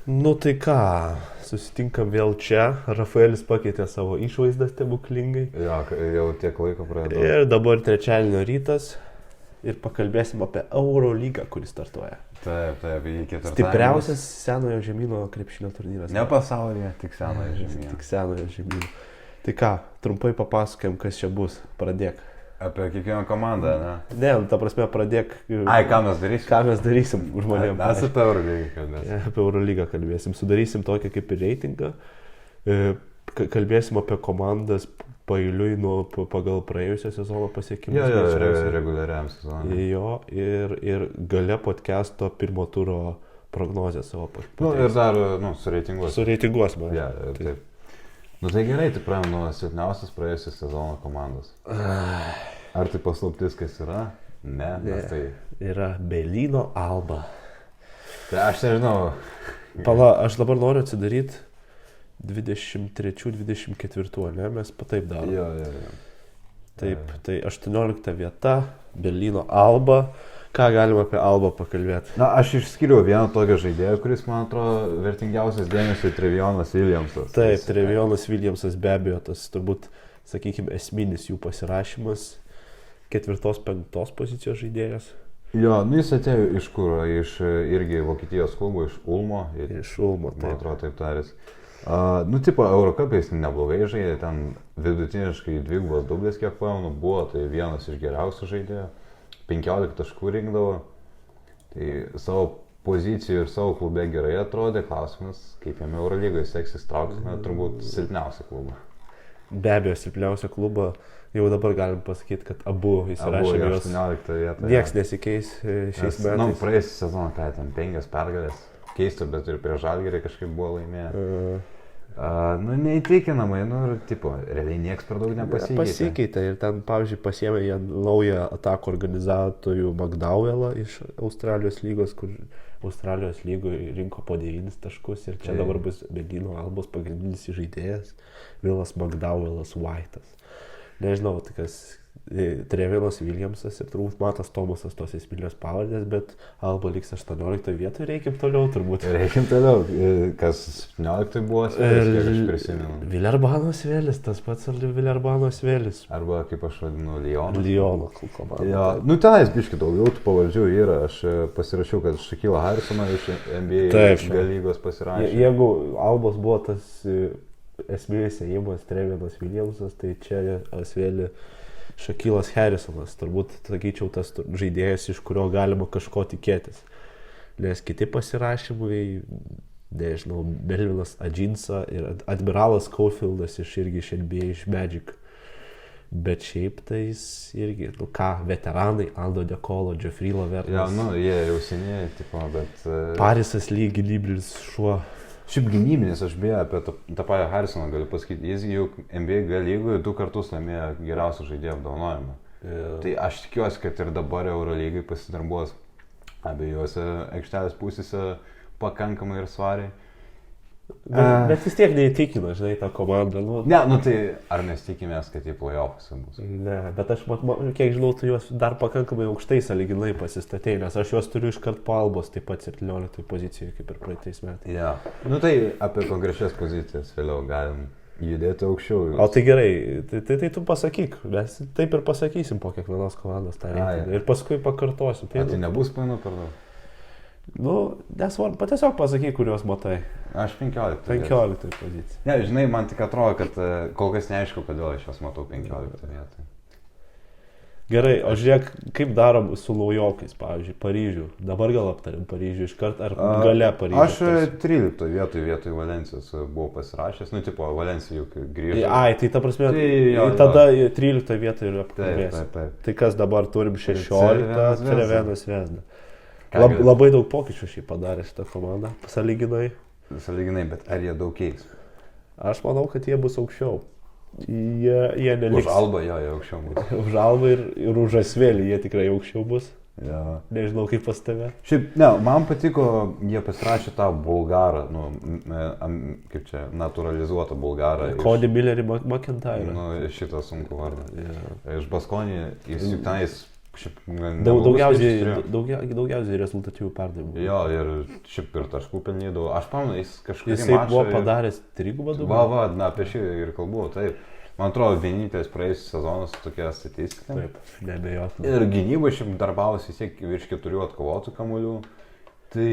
Nu tai ką, susitinkam vėl čia. Rafaelis pakeitė savo išvaizdą stebuklingai. Jo, jau tiek laiko praėjo. Ir dabar trečiadienio rytas. Ir pakalbėsim apie Eurolygą, kuris startuoja. Taip, į ketvirtadienį. Stipriausias senojo žemyno krepšinio turnyras. Ne pasaulyje, tik senojo žemyno. Tik senojo žemyno. Tai ką, trumpai papasakojam, kas čia bus. Pradėk. Apie kiekvieną komandą, ne? Ne, ta prasme, pradėk. Ai, ką mes darysim? Ką mes darysim žmonėms. Mes apie Eurolygą kalbėsim. Apie Eurolygą kalbėsim. Sudarysim tokią kaip ir reitingą. Kalbėsim apie komandas pailiui pagal praėjusio sezono pasiekimus. Jo, reguliariam sezonui. Jo, ir gale podcast'o pirmo turo prognozę savo pateiks. Nu, ir dar, sureitinguosime. Sureitinguosime. Ja, taip. Nu tai gerai, tai praėjom nuo silpniausias praėjusio sezono komandos. Ar tai paslaptis, kas yra? Ne, nes tai... Yra Berlyno Alba. Tai aš nežinau. Pala, aš dabar noriu atsidaryti 23-24, ne? Mes taip darom. Jo. Taip, tai 18 vieta, Berlyno Alba. Ką galima apie Albą pakalbėti? Na, aš išskiriau vieną tokią žaidėją, kuris, man atrodo, vertingiausias dėmesio Trevijonas Williamsas. Taip, Trevijonas Williamsas be abejo, tas turbūt, sakykime, esminis jų pasirašymas. 4-5 pozicijos žaidėjas. Jo, jis atėjo iš kur? Iš irgi Vokietijos klubo, iš Ulmo. Iš Ulmo, taip. Man atrodo, taip tarės. Tipo, Eurocup'ais neblogai žaidė, ten vidutiniškai 2 dublės, kiek pamenu, buvo, tai vienas iš geriausių žaidėjų. 15 taškų rinkdavo, tai savo pozicijų ir savo klube gerai atrodė. Klausimas, kaip jame Eurolygoje seksis traukti, turbūt silpniausią klubą. Be abejo, silpniausią klubą, jau dabar galim pasakyti, kad abu įsirašė juos. 18 vietą. Nieks nesikeis šiais metais. Praėjusią sezoną, ką ten 5 pergalės, keista, bet ir prie Žalgirį kažkaip buvo laimėję. Neįtikinamai, realiai nieks per daug nepasikeitė. Pasikeitė ir ten, pavyzdžiui, pasiėmė jie naują atakų organizatorių McDowellą iš Australijos lygos, kur Australijos lygoje rinko po 9 taškus ir čia dabar bus Berlyno Albos pagrindinis žaidėjas Vilas McDowellas White'as. Nežinau, tai kas Trevijonas Williamsas ir turbūt Matas Tomasas tos esminės pavardės, bet Alba liks 18 vietoje, reikim toliau turbūt. Reikim toliau, kas 17 buvo, kiek aš prisimenu. Villerbanos Vėlis, tas pats Villerbanos Vėlis. Arba kaip aš vadinu, Liono. Liono komanda. Jo, tenais biški daugiau tų pavardžių yra, aš pasirašiau, kad Shaquille Harrisoną iš NBA lygos pasirašė. Jeigu Albos buvo tas esminis ėjimas Trevijonas Williamsas, tai čia Asvėlį Shaquillas Harrisonas, turbūt, sakyčiau, tas žaidėjas, iš kurio galima kažko tikėtis. Nes kiti pasirašymai, nežinau, Melvinas Adžinsa ir Admiralas Caulfieldas irgi iš NBA, iš Magic. Bet šiaip tai jis irgi, veteranai, Aldo Dekolo, Geoffrey Lavernas. Ja, jie jau seniai, bet... Parisas lygi Libris šuo. Šiaip gynybinis, aš beje apie tą patį Harrisoną galiu pasakyti, jis jau NBA lygoje 2 kartus laimėjo geriausių žaidėjų apdovanojimą. Tai aš tikiuosi, kad ir dabar Eurolygai pasidarbuos abiejose aikštelės pusėse pakankamai ir svariai. Bet vis tiek neįtikina, žinai, tą komandą. Tai ar mes tikimės, kad į playoff'uose bus? Ne, bet aš, kiek žinau, tu juos dar pakankamai aukštai sąlyginai pasistatei, nes aš juos turiu iškart po Albos, taip pat 17 pozicijoje, kaip ir praeitais metais. Ja. Tai apie konkrečias pozicijas vėliau galim judėti aukščiau. O tai gerai, tai tu pasakyk, mes taip ir pasakysim po kiekvienos komandos tą reitingą ir paskui pakartosim. Tai nebus painu per daug? Nesvarbu, tiesiog pasakyk, kuriuos matai. Aš 15 pozicija. Ne, žinai, man tik atrodo, kad kol kas neaišku, kodėl aš juos matau 15 vietoj. Gerai, o žiūrėk, kaip darom su naujokais, pavyzdžiui, Paryžių. Dabar gal aptarim Paryžių iškart, ar gale Paryžių? Aš 13 vietoj Valencijos buvau pasirašęs, Valencija juk grįžo. Tai ta prasme, tada 13 vietoj ir apkalbėsim. Taip. Tai kas dabar turim 16, Cervenos Zvezda. Labai daug pokyčių šį padarė šitą komandą, sąlyginai, bet ar jie daug keis? Aš manau, kad jie bus aukščiau. Jie neliks. Už Albą jie aukščiau bus. Už Albą ir už Asvėlį jie tikrai aukščiau bus. Ja. Nežinau, kaip pas tave. Šiaip, man patiko, jie pasirašė tą bulgarą, kaip čia, naturalizuotą bulgarą. Cody Millerį McIntyre. Šitą sunku vardą. Iš Baskonį, jis juk tenais Daugiausiai rezultatyvių perdavimų. Jo, ir šiaip ir taškų pelnydavo. Aš pamenu, jis kažkaip... Jisai buvo padaręs trigubą daugiau. Apie šį ir kalbu, taip. Man atrodo, vienintelis praėjusias sezonas tokia statistika. Taip, nebejotinai. Ir gynyba šiaip darbavosi vis tiek virš 4 atkovotų kamuolių. Tai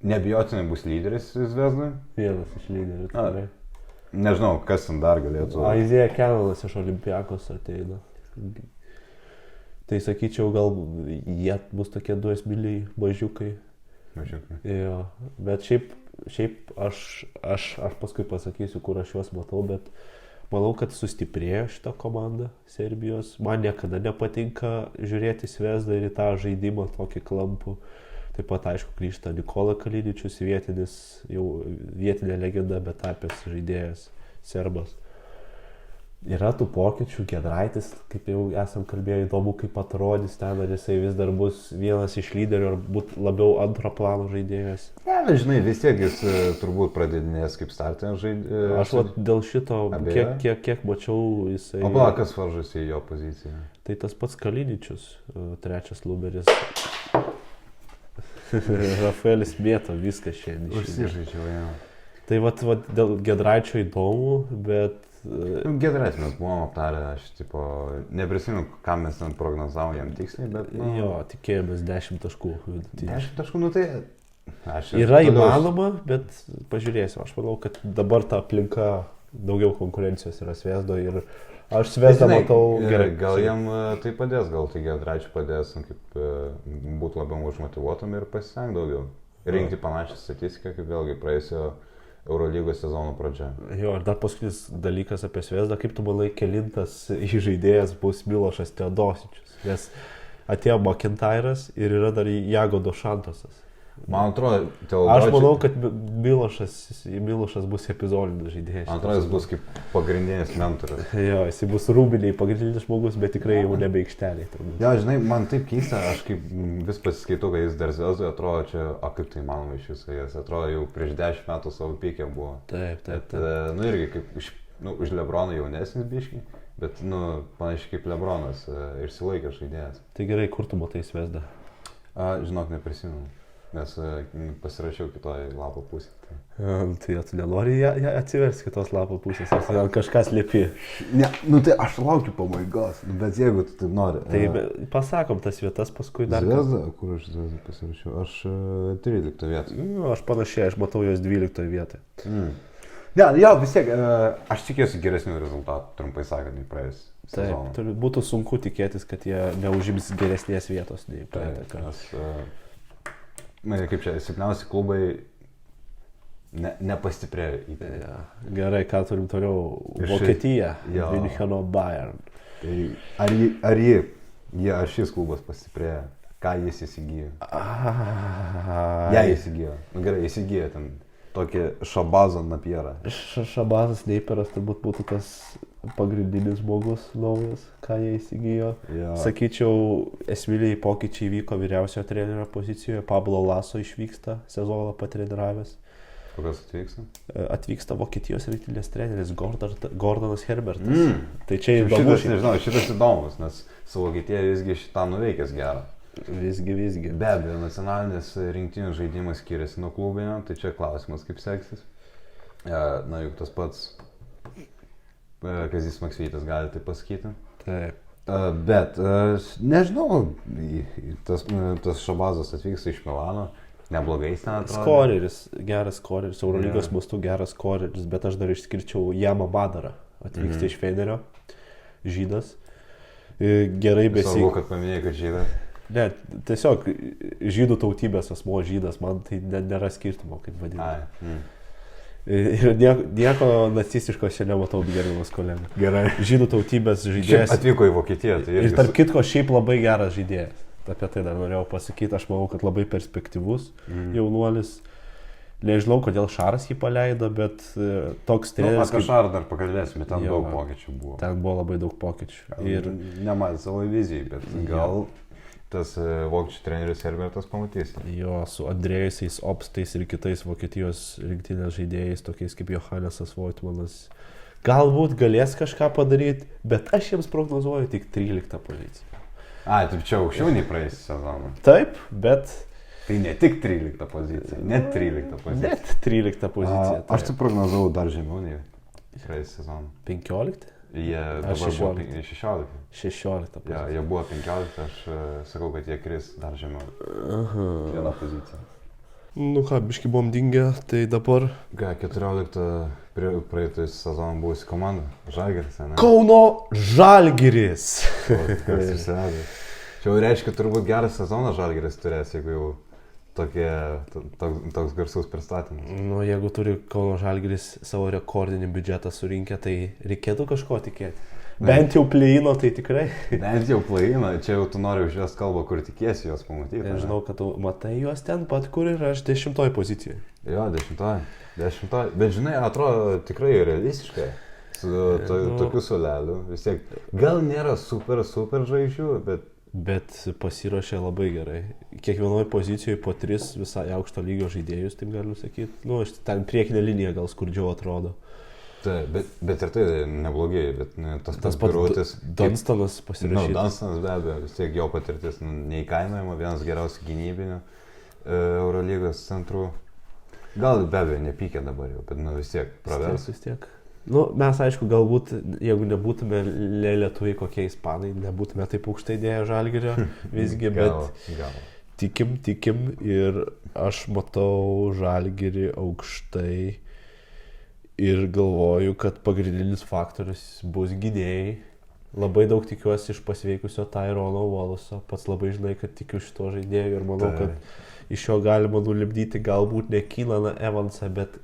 nebejotinai bus lyderis Zvezdai. Vienas iš lyderių. Nežinau, kas ten dar galėtų. Aizėja Kenanas iš Olimpiakos ateina. Tai sakyčiau, gal jie bus tokie 2 esmiliai mažiukai. Jo, bet šiaip aš paskui pasakysiu, kur aš juos matau, bet manau, kad sustiprėjo šitą komandą Serbijos. Man niekada nepatinka žiūrėti Zvezdą ir į tą žaidimą tokį klampų. Taip pat, aišku, grįžta Nikola Kaliničius, vietinė legenda, bet tapęs žaidėjas serbas. Yra tų pokyčių, Giedraitis, kaip jau esam kalbėję, įdomu, kaip atrodys ten, ar jisai vis dar bus vienas iš lyderių, ar būt labiau antro plano žaidėjas. Ne, bet žinai, vis tiek jis turbūt pradėdinės kaip startinės žaidėjas. Aš dėl šito, kiek mačiau, jisai... O kas varžosi į jo poziciją? Tai tas pats Kaliničius, 3 luberis. Rafaelis mėto viską šiandien. Užsižaidžiau, jo. Tai dėl Giedraičio įdomu, bet... Giedraitis mes buvom aptarę, aš neprisimenu, ką mes ten prognozavom jam tiksliai, bet... Jo, tikėjomės 10 taškų. 10 taškų, tai... Yra įmanoma, bet pažiūrėsiu. Aš manau, kad dabar ta aplinka daugiau konkurencijos yra Zvezdo ir aš Zvezdą matau gerai. Gal jam tai padės, gal tai Giedraičiui padės būti labiau užmotyvuotam ir pasiseng daugiau. Rinkti panašią statistiką, kaip vėlgi praėjusio Eurolygos sezono pradžia. Jo, ir dar paskutinis dalykas apie Zvezdą, kaip tu manai, kelintas žaidėjas bus Milošas Teodosičius, nes atėjo McIntyras ir yra dar Jagodo Šantosas. Man atrodo, Aš manau, kad Milošas bus epizodinis žaidėjas. Man atrodo, jis bus kaip pagrindinis mentorius. Jo, jis bus rūbiniai pagrindinis žmogus, bet tikrai jau nebe aikšteliai. Jo, žinai, man taip keista, aš kaip vis pasiskaitau, kad jis dar Zvezdoje atrodo čia, kaip tai manoma iš viso, jis atrodo jau prieš 10 metų savo pykė buvo. Taip. Irgi kaip už Lebroną jaunesnis biškį, bet panašiai kaip Lebronas išsilaikęs žaidėjas. Tai gerai, kur tu matai Zvezdą? Žinok, neprisimenu. Nes pasirašiau kitoj lapo pusė. Tai tu nenori atsiversti kitos lapo pusės, ar ten kažkas liepi? Ne, tai aš laukiu pabaigos, bet jeigu tu taip nori. Tai pasakom tas vietas paskui dar. Zvezda, kur aš Zvezdą pasirašiau? Aš 13 vietą. Aš panašiai, aš matau jos 12 vietą. Ne, jo, vis tiek, aš tikėsiu geresnių rezultatų, trumpai sakant, nei praėjus sezoną. Taip, būtų sunku tikėtis, kad jie neužims geresnės vietos nei praeitą. Kaip čia, silpniausi klubai nepastiprėjo į tai. Gerai, ką turim toliau? Vokietija, Müncheno Bayern. Tai ar šis klubas pastiprėjo? Ką jis įsigijo? Įsigijo. Gerai, įsigijo ten tokį Šabazą Napierą. Šabazas Napieras turbūt būtų tas pagrindinis žmogus naujas, ką jie įsigijo. Sakyčiau, esminiai pokyčiai vyko vyriausiojo trenerio pozicijoje. Pablo Laso išvyksta, sezoną patreniravęs. Kokios atvyksta? Atvyksta Vokietijos rinktinės treneris Gordonas Herbertas. Tai čia įdomu. Šitas įdomus, nes su Vokietija visgi šitą nuveikęs gerą. Visgi. Be abejo, nacionalinis rinktinių žaidimas skiriasi nuo klubinio, tai čia klausimas, kaip seksis. Juk tas pats Kazys Maksvytis gali tai pasakyti. Taip. Bet, nežinau, tas Šabazas atvyksta iš Milano, neblogai jis ten atrodo. Skoreris, geras skoreris, Eurolygos mastu geras skoreris, bet aš dar išskirčiau Jamą Badarą, atvyksta iš Fenerio, žydas. Gerai Svarbu, kad paminėjai, kad žydas. Ne, tiesiog žydų tautybės asmuo žydas, man tai nėra skirtumo, kaip vadinasi. Ir nieko nacistiško čia nematau, gerbiamas kolega. Gerai. Žydų tautybės žaidėjas. Atvyko į Vokietiją. Tai ir tarp kitko šiaip labai geras žaidėjas. Apie tai dar norėjau pasakyti, aš manau, kad labai perspektyvus jaunuolis. Nežinau, kodėl Šaras jį paleido, bet toks treneris... Apie Šarą dar pakalbėsime, ten daug pokyčių buvo. Ten buvo labai daug pokyčių. Ir nematė savo vizijai, bet gal tas vokiečių treneris Herbertas pamatys. Jo, su Andrėjusais Opstais ir kitais Vokietijos rinktinės žaidėjais, tokiais kaip Johannesas Voitmanas. Galbūt galės kažką padaryti, bet aš jiems prognozuoju tik 13 poziciją. Taip čia aukščiau nei praėjusį sezoną. Taip, bet... Tai ne tik 13 pozicija, net 13 pozicija. Net 13 pozicija. Aš tai prognozavau dar žemiau nei praėjusį sezoną. 15? Jie dabar buvo 16. 16 pozicija. Jie buvo 15, aš sakau, kad jie kris dar žemiau. Viena pozicija. Nu ką, biški buvom dingę, tai dabar... 14 praeitų sezoną buvusi komanda. Žalgiris, ne? Kauno Žalgiris! Kas susivedė. Čia jau reiškia, turbūt geras sezonas Žalgiris turės, jeigu jau toks garsus pristatymas. Nu, jeigu turi Kauno Žalgiris savo rekordinį biudžetą surinkę, tai reikėtų kažko tikėti. Bent jau play-ino, tai tikrai. Bent jau play-ino, čia jau tu nori už juos kalbą, kur tikiesi juos pamatyti. Aš žinau, kad tu matai juos ten pat, kur ir aš 10 pozicijoje. Jo, 10. Bet žinai, atrodo tikrai realistiškai. Su tokiu soleliu. Vis tiek, gal nėra super žvaigždžių, Bet pasiruošė labai gerai. Kiekvienoje pozicijoje po 3 visai aukšto lygio žaidėjus, taip galiu sakyti. Nu, ten priekinė linija gal skurdžiau atrodo. Taip, bet ir tai neblogai, bet tas pats Dunstanas pasirašytas. Dunstanas be abejo, vis tiek jo patirtis neįkainojama, vienas geriausių gynybinių Eurolygos centrų. Gal be abejo nepykė dabar jau, bet vis tiek pravers. Vis tiek. Nu, mes aišku, galbūt, jeigu nebūtume lietuviai kokie ispanai, nebūtume taip aukštai dėję Žalgirio visgi, bet tikim ir aš matau Žalgirį aukštai ir galvoju, kad pagrindinis faktorius bus gynėjai. Labai daug tikiuosi iš pasveikusio Tyrono Wallace'o, pats labai žinai, kad tikiu šito žaidėjo ir manau, kad iš jo galima nulipdyti galbūt ne Kylaną Evansą, bet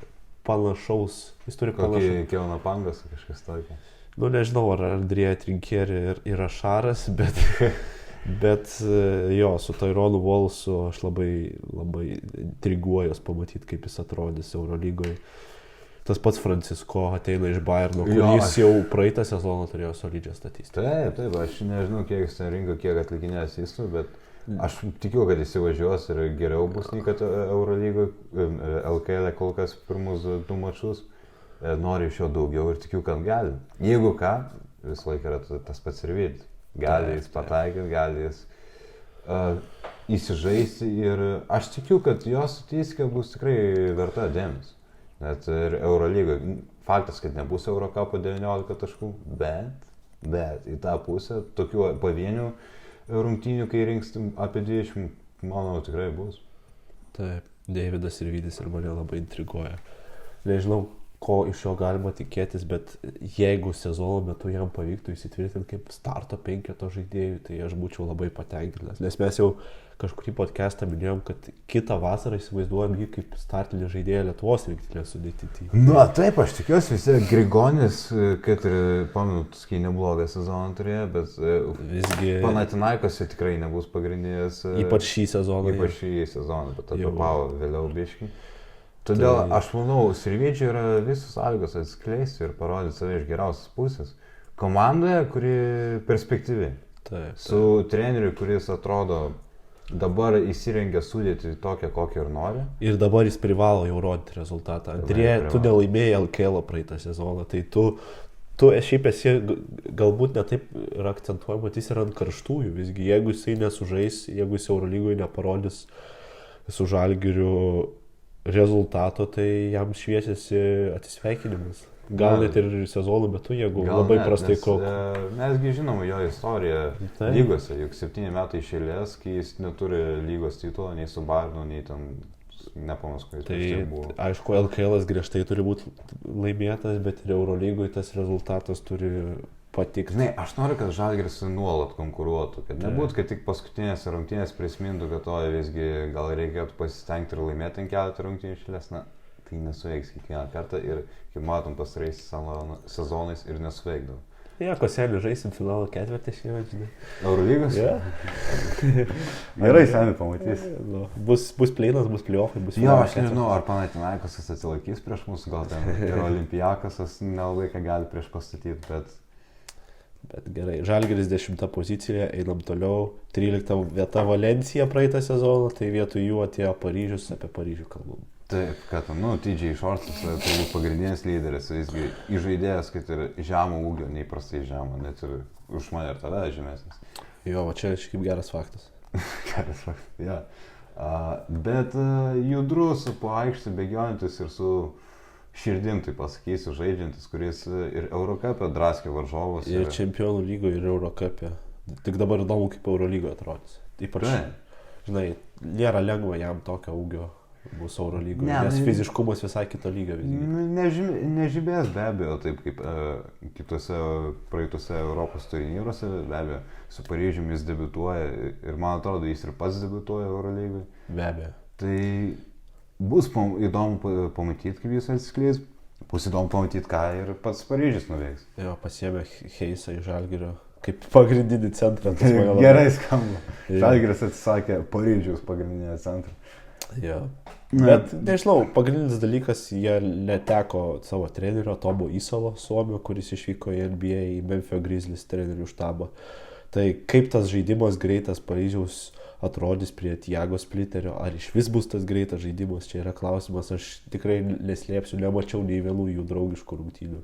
panašaus. Jis turi panašaus. Kokį Kelną Pangas kažkas tokio. Nu, nežinau, ar Andrėja Trinkieri yra Šaras, bet jo, su Tyronu Wallace'u aš labai intriguojuos pamatyti, kaip jis atrodys Eurolygoje. Tas pats Francisco ateina iš Bayerno, kuris jau praeitą sezoną turėjo solidžią statistiką. Taip, aš nežinau, kiek jis ten rinko, kiek atlikinės įstų, bet aš tikiu, kad įsivažiuos ir geriau bus nei kad Eurolygoje, LKL kol kas pirmus 2 mačus. Noriu iš jo daugiau ir tikiu, kad gali. Jeigu ką, visą laiką yra tas pats ir vidus. Gali jis pataikyti, gali jis įsižaisti ir aš tikiu, kad jo statistika bus tikrai verta dėmesio. Net ir Eurolygoje. Faktas, kad nebus Eurokapo 19 taškų, bet į tą pusę tokių pavienių rungtynių, kai rinks apie 20, manau, tikrai bus. Taip, Deividas ir Vydis ir mane labai intriguoja. Nežinau, ko iš jo galima tikėtis, bet jeigu sezono metu jam pavyktų įsitvirtinti kaip starto 5 žaidėjų, tai aš būčiau labai patenkinęs. Nes mes jau kažkurį podcastą minėjom, kad kitą vasarą įsivaizduojam jį kaip startinį žaidėją Lietuvos rinktinės sudėtį. Na taip, aš tikiuosi, vis tiek Grigonis, kad ir pamenu, kai neblogą sezoną turėjo, bet visgi Panathinaikose tikrai nebus pagrindinės. Ypač šį sezoną. Bet apie Pavo vėliau biškį. Todėl aš manau, Sirvydžiui yra visos sąlygos atskleisti ir parodyti save iš geriausios pusės. Komandoje, kuri perspektyvi. Taip. Su treneriu, kuris atrodo dabar įsirengia sudėti tokią, kokią ir nori. Ir dabar jis privalo jau rodyti rezultatą. Andrėja, tu nelaimėjai LKL praeitą sezoną, tai tu šiaip esi galbūt ne taip ir akcentuojama, bet jis yra ant karštųjų. Visgi, jeigu jisai nesužais, jeigu jis Eurolygoje neparodys su Žalgiriu rezultato, tai jam šviesiasi atsisveikinimas. Gal net ir sezono metu, jeigu labai prastai kok. Mesgi žinoma jo istoriją lygose, juk 7 metai iš eilės, kai jis neturi lygos titulo, nei su Bayernu, nei ten nepamaskui. Tai aišku, LKL griežtai turi būti laimėtas, bet ir Eurolygoje tas rezultatas turi patikti. Žinai, aš noriu, kad Žalgiris nuolat konkuruotų, kad nebūtų, kad tik paskutinės rungtynės prisimintų, kad to visgi gal reikėtų pasistengti ir laimėti keletą rungtynių iš eilės. Na, tai nesuveiks kiekvieną kartą ir, kaip matom, pastaraisiais sezonais ir nesuveikdavo. Ja, Koselį žaisim finalo ketvirtį šiemet, žinai. Eurolygos? Ja. Gerai, seniai pamatys. Bus play-inas, bus play-offai, bus finalo. Jo, aš nežinau, ar Panathinaikosas atsilaikys prieš mūsų, gal ten ir Olimpiakosas nelabai ką gali prieš pastatyti, Bet gerai, Žalgiris 10 pozicijoje, einam toliau, 13 vieta Valencija praeitą sezoną, tai vietoj jų atėjo Paryžius, apie Paryžių kalbam. Taip, kad, TJ Shortsas tai pagrindinis lyderis, visgi įžaidėjas, kad ir žemo ūgio, neįprastai žemo, net ir už mane ir tave žemesnis. Jo, va čia šiaip geras faktas. Geras faktas, ja. Bet judrus po aikštį bėgiojantis ir su širdim, tai pasakysiu, žaidžiantis, kuris ir Eurocap'e draskė varžovus. Ir Čempionų lygoje, ir Eurocap'e. Tik dabar įdomu, kaip Eurolygoje atrodys. Ypač, žinai, nėra lengva jam tokio ūgio bus Eurolygoje, nes fiziškumas visai kito lygio. Nežibės be abejo, taip kaip kitose praeituose Europos turnyruose, be abejo, su Paryžiumi jis debiutuoja ir man atrodo, jis ir pats debiutuoja Eurolygoje. Be abejo. Tai bus įdomu pamatyti, kaip jis atskleis, bus įdomu pamatyti, ką ir pats Paryžius nuveiks. Jo, pasiėmė Heisą iš Žalgirio kaip pagrindinį centrą. Gerai skamba. Žalgiris atsisakė Paryžiaus pagrindinį centrą. Jo. Bet nežinau, pagrindinis dalykas, jie neteko savo trenerio Tomo Isalo, Suomio, kuris išvyko į NBA, į Memphio Grizzlies trenerių štabą. Tai kaip tas žaidimas greitas Paryžiaus atrodys prie Thiago Splitterio, ar iš vis bus tas greitas žaidimas, čia yra klausimas, aš tikrai neslėpsiu, nemačiau nei vienų jų draugiškų rungtynių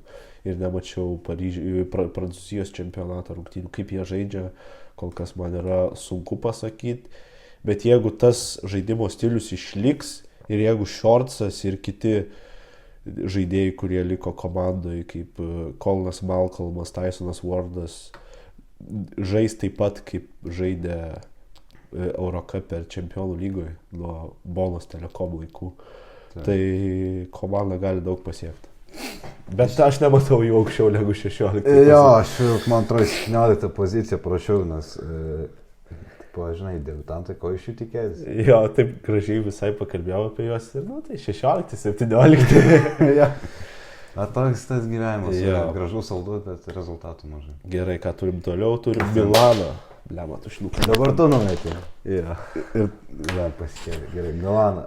ir nemačiau Prancūzijos čempionato rungtynių, kaip jie žaidžia, kol kas man yra sunku pasakyti, bet jeigu tas žaidimo stilius išliks ir jeigu Shortsas ir kiti žaidėjai, kurie liko komandoje, kaip Colnas Malcolmas, Tysonas Wardas, žais taip pat, kaip žaidė Eurocap'e ir Čempionų lygoje nuo Bonos Telekom laikų. Tai komanda gali daug pasiekti. Bet aš nematau jų aukščiau negu 16. Jo, aš, man atrodo, 17 poziciją prašiau, nes, žinai, debiutantai, ko iš jų tikėtis. Jo, taip gražiai visai pakalbėjau apie juos ir, tai 16, 17. Ja. Toks tas gyvenimas, gražus saldu, bet rezultatų mažai. Gerai, ką turim toliau, turim Milaną. Lemą tušinuką. Dabar tu numetė. Ja. Ir pasikėlė. Gerai, Milaną.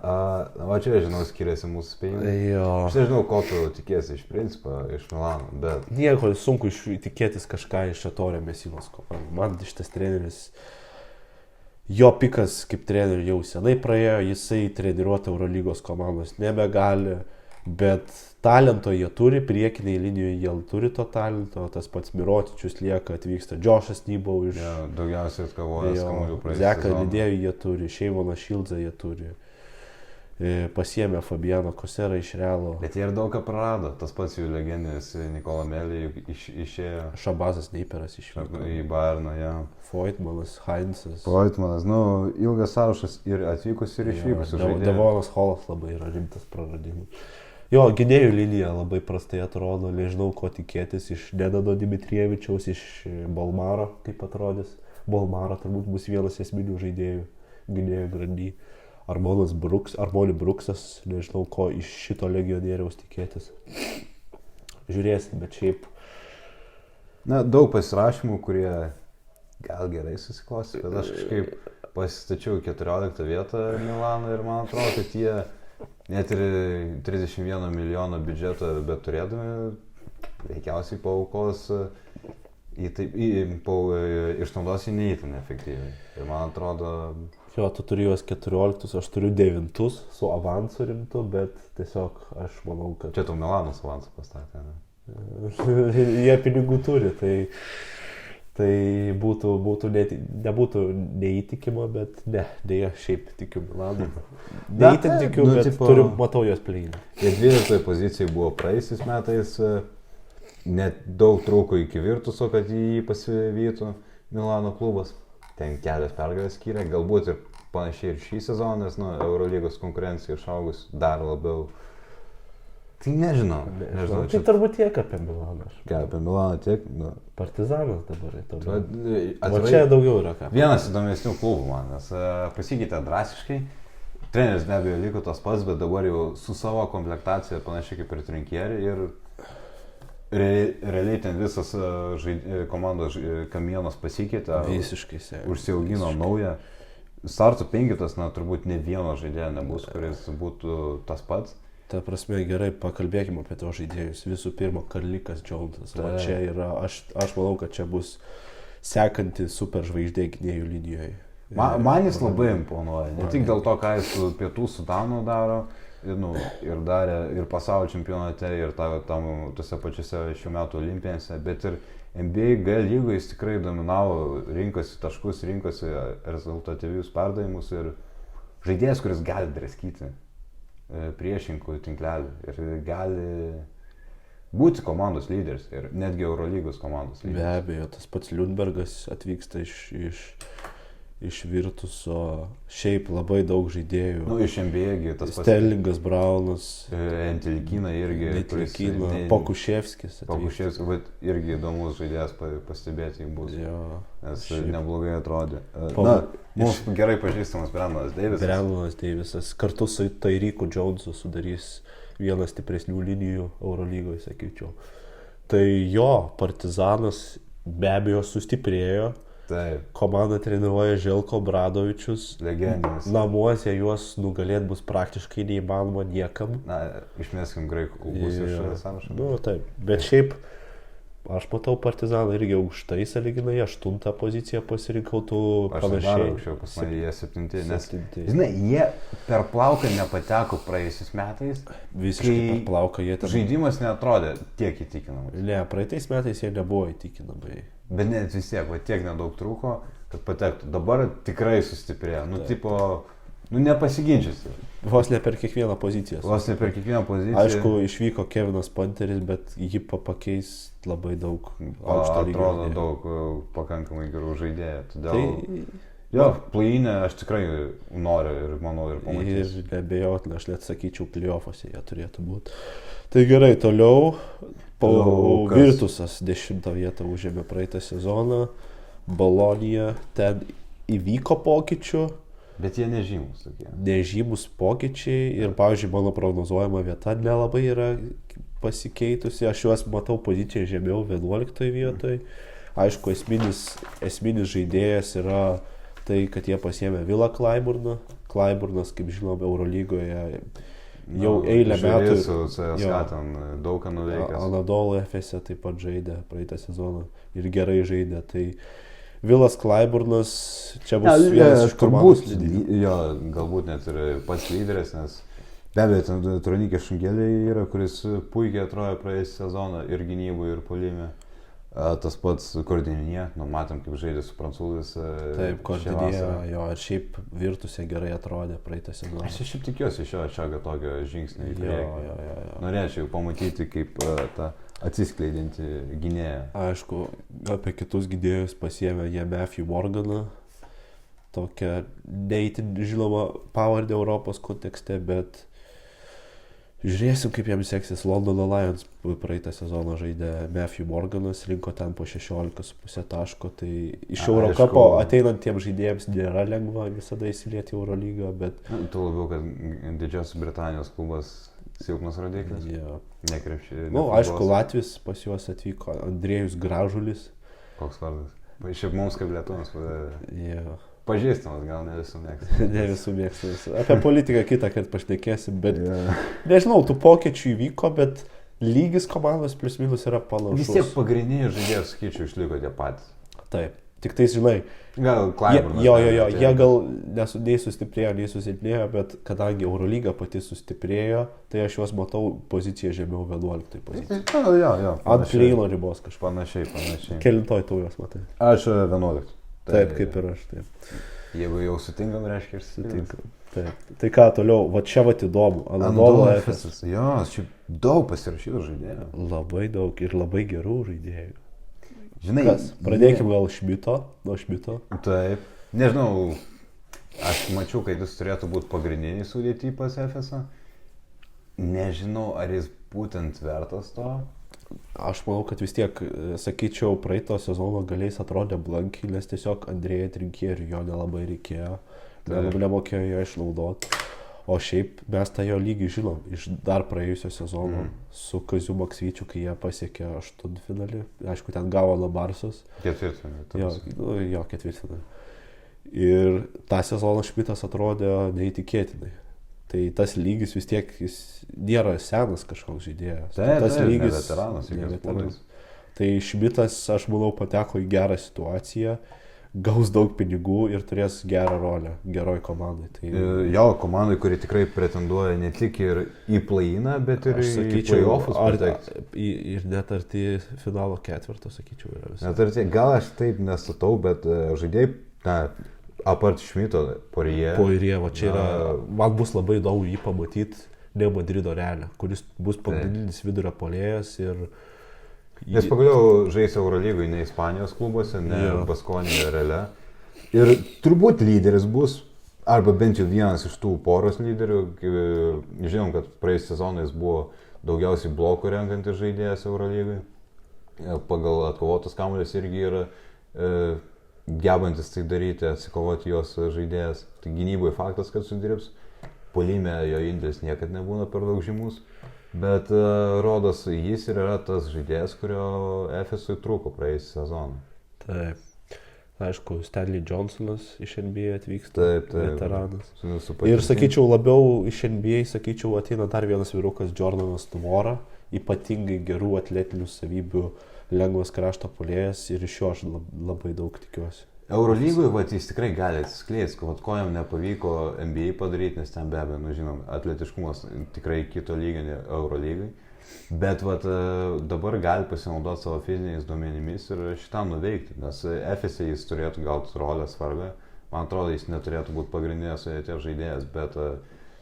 Va čia, žinau, skiriasi mūsų spėjimai. Jo. Aš nežinau, ko tu tikėsi iš principo, iš Milano, bet... Nieko, sunku tikėtis kažką iš Ettore Messinos. Man šitas treneris, jo pikas kaip trenerių jau senai praėjo, jisai treniruoti Eurolygos komandos nebegali, bet talento jie turi, priekiniai linijoje jie turi to talento, tas pats Mirotičius lieka, atvyksta Džošas Nybau iš... Daugiausiai atkovojas kamuolių praeitą sezoną. Zeką Lidėjų jie turi, Šeimoną Šildzą jie turi, pasiėmė Fabiano Koserą iš Realo. Bet jie ir daug ką prarado, tas pats jų legendinis Nikola Melį išėjo. Šabazas Neiperas išvyko. Į Bayerną, ja. Voigtmanas, Heinzas. Voigtmanas, ilgas sąrašas ir atvykus ir išvykus žaidėjai. Devonas Holas labai yra rimtas praradimas. Jo, gynėjų linija labai prastai atrodo, nežinau, ko tikėtis iš Nenado Dimitrievičiaus, iš Bolmaro, kaip atrodys. Bolmaro turbūt bus vienas esminių žaidėjų gynėjų grandy. Armoni Bruksas, nežinau, ko iš šito legionieriaus tikėtis. Žiūrėsim, bet šiaip... Daug pasirašymų, kurie gal gerai susiklostė, bet aš kažkaip pasistačiau 14 vietą Milaną ir man atrodo, kad jie net ir 31 milijono biudžetą, bet turėdami veikiausiai paaukos išnaudos į neįtin efektyviai. Ir man atrodo... Jo, tu turi juos 14, aš turiu 9 su avansu rimtu, bet tiesiog aš manau, kad... Čia tu Milanos avansą pastatė, ne? Jie pinigų turi, tai nebūtų neįtikima, bet dėja šiaip tikiu Milanu. Neįtin tikiu, bet matau jos pleinį. Jie 12 pozicijai buvo praeisiais metais, net daug trūko iki Virtuso, kad jį pasivytų Milano klubas. Ten kelias pergalės skyrė, galbūt ir panašiai ir šį sezoną, nes Eurolygos konkurencija išaugus dar labiau. Tai nežinau. Tai turbūt tiek apie Milaną. Apie Milaną tiek. Partizanas dabar. O čia daugiau yra ką. Vienas įdomesnių klubų man, nes pasikeitė drastiškai. Treneris be abejo liko tas pats, bet dabar jau su savo komplektacija panašiai kaip ir Trinkieri ir realiai ten visas komandos kamienas pasikeitė. Visiškai. Užsiaugino naują. Startų penkitas, turbūt ne vieno žaidėjo nebus, kuris būtų tas pats. Ta prasme, gerai, pakalbėkime apie to žaidėjus. Visų pirma, Karlikas Jonesas. Čia yra, aš manau, kad čia bus sekanti superžvaigždė gynėjų linijoje. Man jis labai imponuoja. Ne tik dėl to, ką jis su Pietų Sudanu daro, ir darė ir pasaulio čempionate, ir tose pačiose šių metų olimpijose, bet ir NBA G lygoje jis tikrai dominavo, rinkosi taškus, rinkosi rezultatyvius perdavimus ir žaidėjas, kuris gali draskyti priešininkų tinklelį ir gali būti komandos lyderis ir netgi Eurolygos komandos lyderis. Be abejo, tas pats Lundbergas atvyksta iš Virtuso, šiaip labai daug žaidėjų. Nu, iš NBA tas pats. Sterlingas, Braunas, Entelikina irgi. Pokuševskis. Pokuševskis, bet irgi įdomus žaidėjas pastebėti bus. Jo. Nes neblogai atrodė. Mums gerai pažįstamas Brendonas Deivisas. Brendonas Deivisas kartu su Tyreeku Jonesu sudarys vieną stipresnių linijų Eurolygoje, sakyčiau. Tai jo, Partizanas be abejo sustiprėjo. Taip. Komanda treniruoja Željko Obradovičius. Legendinis. Namuose juos nugalėti bus praktiškai neįmanoma niekam. Išmeskim graikų klubus iš sąrašo. Nu, taip, bet šiaip aš matau Partizaną irgi aukštai sąlyginai, 8 poziciją pasirinkau, tu panašiai. Aš dar aukščiau, pas mane jie 7, nes, žinai, jie per plauką nepateko praėjusiais metais. Visiškai per plauką jie ten. Žaidimas neatrodė tiek įtikinamas. Ne, praeitais metais jie nebuvo įtikinamai. Bet net vis tiek, tiek nedaug trūko, kad patektų. Dabar tikrai sustiprėjo. Nepasiginčiasi. Vos ne per kiekvieną poziciją. Aišku, išvyko Kevinas Panteris, bet jį pakeis labai daug aukšto lygio. Atrodo daug pakankamai gerų žaidėjų. Todėl play-inę aš tikrai noriu ir manau ir pamatysiu. Ir nebejotinai, aš net sakyčiau, play-offuose jie turėtų būti. Tai gerai, toliau. Virtusas 10 vietą užėmė praeitą sezoną. Bolonija, ten įvyko pokyčių. Bet jie nežymus tokie. Nežymus pokyčiai ir, pavyzdžiui, mano prognozuojama vieta nelabai yra pasikeitusi. Aš juos matau poziciją žemiau 11 vietoj. Aišku, esminis žaidėjas yra tai, kad jie pasiėmė Vilą Klaiburną. Klaiburnas, kaip žinom, Eurolygoje jau eilę metų. Su CSKA ten daug ką nuveikęs. Anadolu Efese taip pat žaidė praeitą sezoną ir gerai žaidė. Tai Vilas Klaiburnas čia bus vienas iš komandos lyderių. Jo, galbūt net ir pats lyderis, nes be abejo, ten Tronikė Šungelė yra, kuris puikiai atrodė praėjusią sezoną ir gynybų, ir puolime. Tas pats Kordinie, matėm, kaip žaidė su prancūzais. Taip, Kordinie, jo, ir šiaip Virtuse gerai atrodė praeitą sezoną. Aš šiaip tikiuosi iš jo Čiago tokio žingsnį į priekį. Jo. Norėčiau pamatyti, kaip tą atsiskleidinti gynėją. Aišku, apie kitus gynėjus pasiėmė jie Matthew Morganą, tokią neįtin žinomą pavardę Europos kontekste, bet žiūrėsim, kaip jam seksis. Londono Lions praeitą sezoną žaidė Matthew Morganas, rinko ten po 16,5 taško, tai iš Eurocupo ateinantiems žaidėjams nėra lengva visada įsilieti į Eurolygą, bet... Tuo labiau, kad Didžiosios Britanijos klubas silpnas rodiklis. Nekrepšė. Aišku, Latvis pas juos atvyko, Andrėjus Gražulis. Koks vardas? Šiaip mums kaip lietuviams pažįstamas, gal ne visų mėgstamas. Ne visų mėgstamas. Apie politiką kitą kartą pašnekėsim, bet nežinau, tų pokyčių įvyko, bet lygis komandos plius minus yra panašus. Vis tiek pagrindiniai žaidėjai, sakyčiau, išliko tie patys. Taip. Tik tai, žinai, gal Klaiburnas. Jie gal nei sustiprėjo, nei susilpnėjo, bet kadangi Eurolyga pati sustiprėjo, tai aš juos matau poziciją žemiau 11 poziciją. Jo. Ant pleino ribos kažkaip. Panašiai. Kelintoj tu juos matai? Aš 11. Taip, kaip ir aš, taip. Jeigu jau sutinkam, reiškia ir sutinkam. Taip. Tai ką toliau, va čia va įdomu. Anadolu Efesas. Jo, šiaip daug pasirašytų žaidėjų. Labai daug ir labai gerų žaidėjų. Žinai, kas? Pradėkime gal nuo Šmito. Taip. Nežinau, aš mačiau, kad jis turėtų būti pagrindiniai sudėti pas Efesą. Nežinau, ar jis būtent vertas to. Aš manau, kad vis tiek, sakyčiau, praeito sezono galiais atrodė blankiai, nes tiesiog Andrėja Trinkierių jo nelabai reikėjo. Nemokėjo jo išnaudoti. O šiaip mes tą jo lygį žinom iš dar praėjusio sezono su Kaziu Maksvyčiu, kai jie pasiekė 8-finalį. Aišku, ten gavo Labarsus. Ketvirtfinalį. Jo, ketvirtfinalį. Ir tą sezoną Šmitas atrodė neįtikėtinai. Tai tas lygis vis tiek, jis nėra senas kažkoks žaidėjas. Tas lygis ne veteranas. Tai Šmitas, aš manau, pateko į gerą situaciją. gaus daug pinigų ir turės gerą rolę geroj komandai. Tai, Jo, komandai, kuri tikrai pretenduoja ne tik ir į play-iną, bet ir aš į sakyčiau, play-offus patekti. ir net arti finalo ketvirto, sakyčiau, yra visai. Net arti, gal aš taip nestatau, bet žaidėjai, apart Šmito, Poirier. Poirier, va čia yra, man bus labai įdomu jį pamatyti ne Madrido Realą, kuris bus pagrindinis vidurio puolėjas ir... Nes pagaliau žais Eurolygoj ne Ispanijos klubuose, ne Baskonijoje Reale. Ir turbūt lyderis bus, arba bent jau vienas iš tų poros lyderių. Žinom, kad praėjus sezonais buvo daugiausiai blokų renkantis žaidėjas Eurolygoj. Pagal atkovotus kamuolės irgi yra gebantis tai daryti, atsikovoti jos žaidėjas. Tai gynyboje faktas, kad sudirbs. Puolime jo indėlis niekad nebūna per daug žymus. Bet rodos, jis ir yra tas žaidėjas, kurio Efesui trūko praėjusį sezoną. Taip. Aišku, Stanley Johnsonas iš NBA atvyksta, veteranas. Ir sakyčiau, labiau iš NBA, sakyčiau, ateina dar vienas vyrukas, Jordanas Nwora, ypatingai gerų atletinių savybių, lengvas krašto puolėjas ir iš jo aš labai daug tikiuosi. Eurolygoje jis tikrai gali atsiskleisti, ko jam nepavyko NBA padaryti, nes ten be abejo, žinom, atletiškumas tikrai kito lygio ne Eurolygai. Bet dabar gali pasinaudoti savo fiziniais duomenimis ir šitam nuveikti, nes Efese jis turėtų gauti rolę svarbę. Man atrodo, jis neturėtų būti pagrindinės sudėties žaidėjas, bet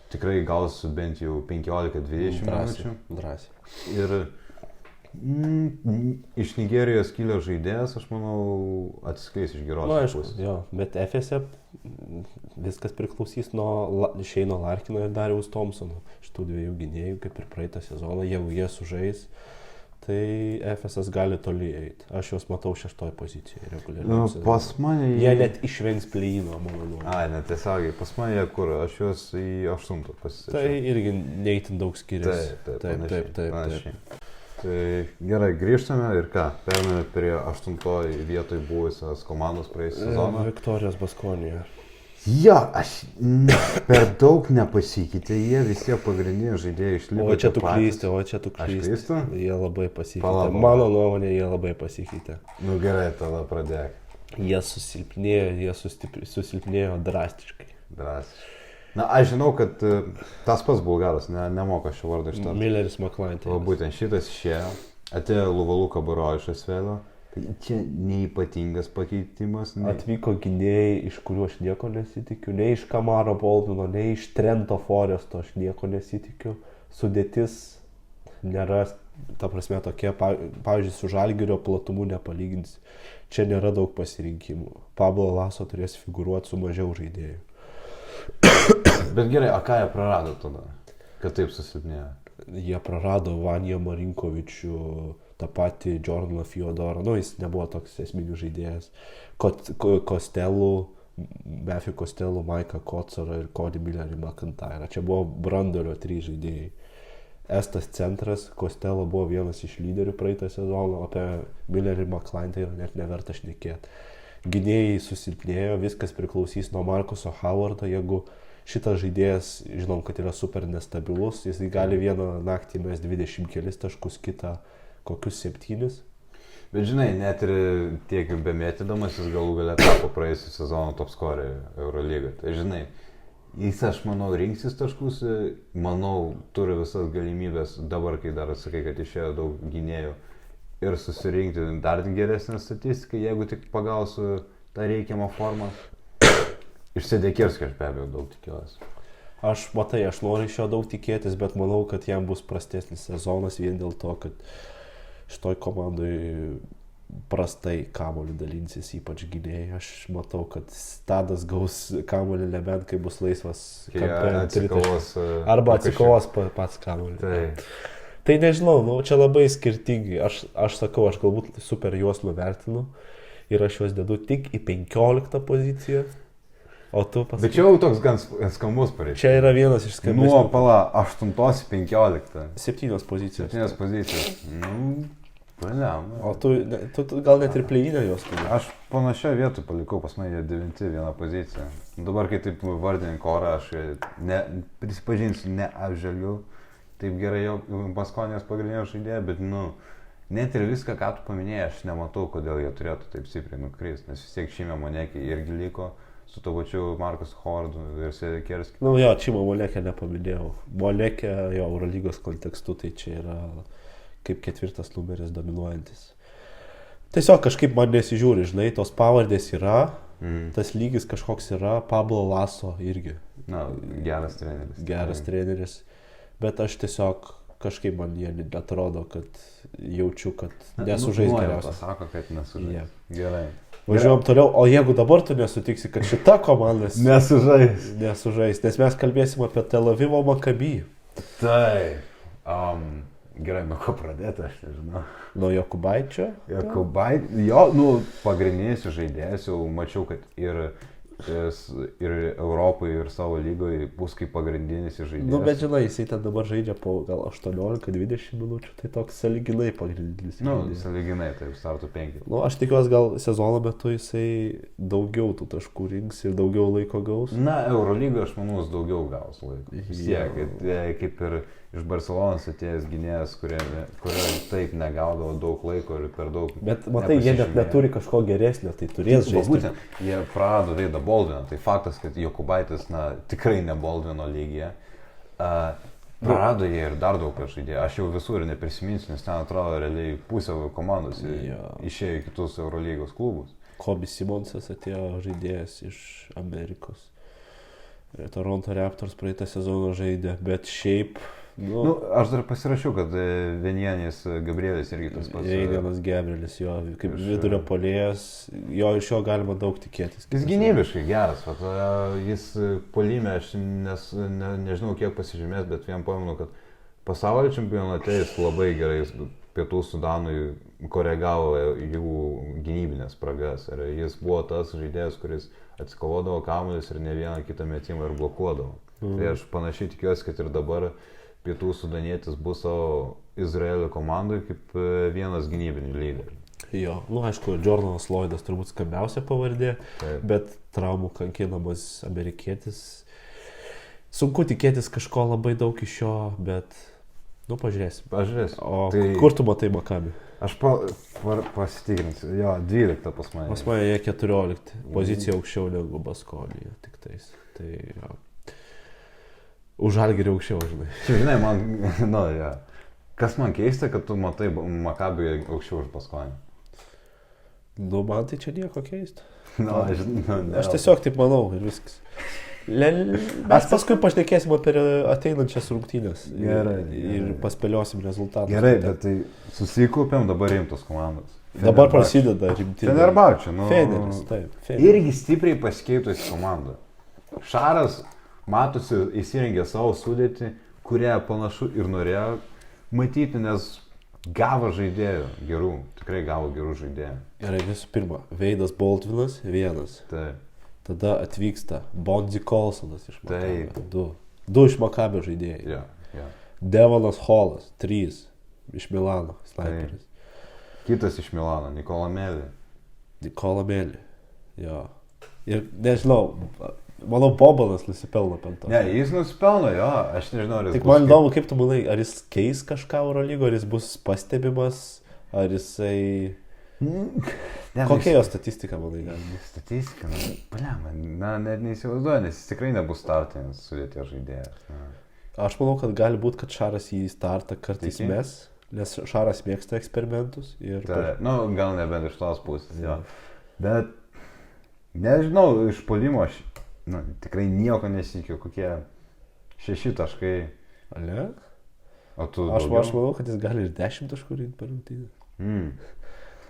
tikrai gaus bent jau 15-20 minučių. Drąsiai. Ir iš Nigerijos kilęs žaidėjas, aš manau, atsiskleis iš geros pusės. Jo, bet Efese viskas priklausys nuo Šeino Larkino ir Dariaus Thompsono. Šitų dviejų gynėjų, kaip ir praeitą sezoną, jeigu jie sužais, tai Efesas gali toli eiti. Aš juos matau 6 pozicijoje reguliariai. Pas mane jie net išvengs play-ino, mano nuomonė. Ne, tiesiogiai, pas mane kur, aš juos į 8 pasisačiau. Tai irgi neįtin daug skiriasi. Taip. Tai gerai, grįžtame ir ką, perėmėme prie 8 vietoj buvusios komandos praėjusią sezoną. Viktorijos Baskonija. Jo, aš per daug nepasikeitė, jie vis tiek pagrindiniai žaidėjai išliko. O čia tu klysti. Aš klystu? Jie labai pasikeitė. Mano nuomonė, jie labai pasikeitė. Nu gerai, tada pradėk. Jie susilpnėjo drastiškai. Na, aš žinau, kad tas pats Bulgaras, nemoka šio vardo ištarti. Milleris McClain. O būtent šitas išėjo, atėjo Luvalu Kabaro iš Asvelio. Tai čia neipatingas pakeitimas. Atvyko gynėjai, iš kuriuo aš nieko nesitikiu. Ne iš Kamaro Baldwino, ne iš Trento Foresto aš nieko nesitikiu. Sudėtis nėra, ta prasme, tokia, pavyzdžiui, su Žalgirio platumu nepalyginsi. Čia nėra daug pasirinkimų. Pablo Laso turės figūruoti su mažiau žaidėjų. Bet gerai, ką jie prarado tada, kad taip susilpnėjo? Jie prarado Vaniją Marinkovičių, tą patį Jordaną Fiodorą, jis nebuvo toks esminių žaidėjas, Kostelų, Matthew Kostelų, Maiką Kotsarą ir Cody Millerį McIntyre. Čia buvo branduolio 3 žaidėjai. Estas centras, Kostelo buvo vienas iš lyderių praeitą sezoną, apie Millerį McClain tai yra net neverta šnekėti. Gynėjai susilpnėjo, viskas priklausys nuo Markuso Howardo, jeigu šitas žaidėjas, žinom, kad yra super nestabilus, jis gali vieną naktį mes 20 kelis taškus, kitą kokius 7. Bet žinai, net ir tiek bemėtydamas jis galų galia tapo praėjusią sezoną top scorerį Eurolygą. Tai žinai, jis, aš manau, rinksis taškus, manau, turi visas galimybės dabar, kai dar sakai, kad išėjo daug gynėjų. Ir susirinkti dar geresnę statistiką, jeigu tik pagausiu tą reikiamą formą. Iš Sedekirskio aš be abejo daug tikiuosi. Aš noriu iš jo daug tikėtis, bet manau, kad jam bus prastesnis sezonas vien dėl to, kad šitoj komandai prastai kamuolį dalinsis, ypač gynėjai. Aš matau, kad Stadas gaus kamuolį nebent, kai bus laisvas atsikovos, arba atsikovos pats kamuolį. Tai nežinau, čia labai skirtingai. Aš sakau, aš galbūt super juos nuvertinu ir aš juos dedu tik į 15 poziciją. O tu pasakai. Bet čia jau toks gan skambus pareiškimas. Čia yra vienas iš skambesnių. Nuo 8 į 15. 7 pozicijos. 7 pozicijos. O tu gal net ir play-inę juos turi. Aš panašią vietą palikau, pas mane 9 vieną poziciją. Dabar, kai taip vardinį korą, aš prisipažinsiu, neapžvelgiu taip gerai jau Baskonijos pagrindinio žaidėjo, bet net ir viską, ką tu paminėjai, aš nematau, kodėl jie turėtų taip stipriai nukristi, nes vis tiek Čimė Monekė irgi liko su to pačiu Markus Hordu ir Sekerskiu. Nu jo, Čimą Monekė nepaminėjau. Monekė jo Eurolygos kontekstu, tai čia yra kaip 4 numeris dominuojantis. Tiesiog kažkaip man nesižiūri, žinai, tos pavardės yra, tas lygis kažkoks yra, Pablo Laso irgi. Na, geras treneris. Geras treneris, bet aš tiesiog kažkaip man jie atrodo, kad jaučiu, kad nesužais geriausiai. Pasako, kad nesužais. Gerai. Važiuojam toliau, o jeigu dabar tu nesutiksi, kad šita komanda nesužais, nes mes kalbėsim apie Tel Avivo Maccabi. Tai, gerai, nuo ko pradėti, aš nežinau. Nuo Jokubaičio? Jo, nu, pagrindinis žaidėjas, jau mačiau, kad ir Europai, ir savo lygoje bus kaip pagrindinis žaidėjas. Nu, bet žinai, jisai ten dabar žaidžia po gal 18-20 minučių, tai toks saliginai pagrindinis. Nu, saliginai, tai startų 5. Nu, aš tikiuosi, gal sezono metu jisai daugiau tų taškų rinks ir daugiau laiko gaus. Na, Eurolyga, aš manau, jis daugiau gaus laiko. Vis tiek, kaip ir iš Barcelonos atėjęs gynėjas, kurio taip negaudavo daug laiko ir per daug. Bet matai, jie net neturi kažko geresnio, tai turės žaisti. Būtent, jie prarado Veidą Baldviną, tai faktas, kad Jokubaitis, tikrai ne Baldvino lygyje. Prarado jie ir dar daug žaidėjų. Aš jau visur neprisiminsiu, nes ten atrodo realiai pusė komandos išėjo į kitus Eurolygos klubus. Kobe Simonsas atėjo žaidėjas iš Amerikos. Toronto Raptors praeitą sezoną žaidė, bet šiaip... Nu, aš dar pasirašiau, kad Vienienis Gabrielis irgi tas pats. Vienas Gabrielis, jo, kaip vidurio puolėjas, jo iš jo galima daug tikėtis. Jis gynybiškai geras, jis puolime, aš nežinau kiek pasižymės, bet vien pamenu, kad pasaulio čempionate jis labai gerai Pietų Sudanui koregavo jų gynybinės spragas. Ir jis buvo tas žaidėjas, kuris atsikovodavo kamuolius ir ne vieną kitą metimą ir blokuodavo. Tai aš panašiai tikiuosi, kad ir dabar Pietų Sudanietis bus savo Izraelio komandai kaip vienas gynybinių lyderių. Jo, nu aišku, Jordanas Lloydas turbūt skambiausia pavardė, bet traumų kankinamas amerikietis. Sunku tikėtis kažko labai daug iš jo, bet, nu, pažiūrėsim. O tai... kur tu matai Maccabi? Aš pasitikrinsiu, jo, 12 pas mane. Pas mane jie 14, pozicija aukščiau negu Baskonija, tik tais. Tai, jo. Už Žalgirį aukščiau, žinai. Žinai, man, kas man keista, kad tu matai Maccabi aukščiau už Baskonį. Nu, man tai čia nieko keista. Aš tiesiog taip manau ir viskas. Mes paskui pašnekėsim apie ateinančias rungtynės ir paspėliosim rezultatus. Gerai, bet tai susikaupiam dabar rimtos komandos. Dabar prasideda rimtynės. Fenerbahčė, Feneris, taip. Irgi stipriai pasikeitusi komanda. Šaras matosi, įsirengė savo sudėtį, kurią panašu ir norėjo matyti, nes gavo žaidėjų gerų, tikrai gavo gerų žaidėjų. Gerai, visų pirma, Veidas Baldvinas vienas. Taip. Tada atvyksta Bonzi Colsonas iš Maccabi. Taip. Du iš Maccabi žaidėjai. Ja. Devonas Holas, 3 iš Milano, sniperis. Kitas iš Milano, Nikola Meli, jo. Ir nežinau, manau, Bobanas nusipelno penktą. Ne, jis nusipelno, jo, aš nežinau, ar jis tik man įdomu, kaip tu manai, ar jis keis kažką Eurolygo, ar jis bus pastebimas, ar jisai... Kokia jo statistika, manai, galima? Statistika, net neįsivaizduoju, nes jis tikrai nebus startinis sudėties žaidėjas. Aš manau, kad gali būti, kad Šaras į startą kartais mes, nes Šaras mėgsta eksperimentus. Ir gal nebent iš tos pusės, jo. Bet, nežinau, iš puolimo aš... tikrai nieko nesitikiu, kokie 6 taškai. Ale? O tu aš manau, kad jis gali ir 10 taškų rinkti per rungtynę.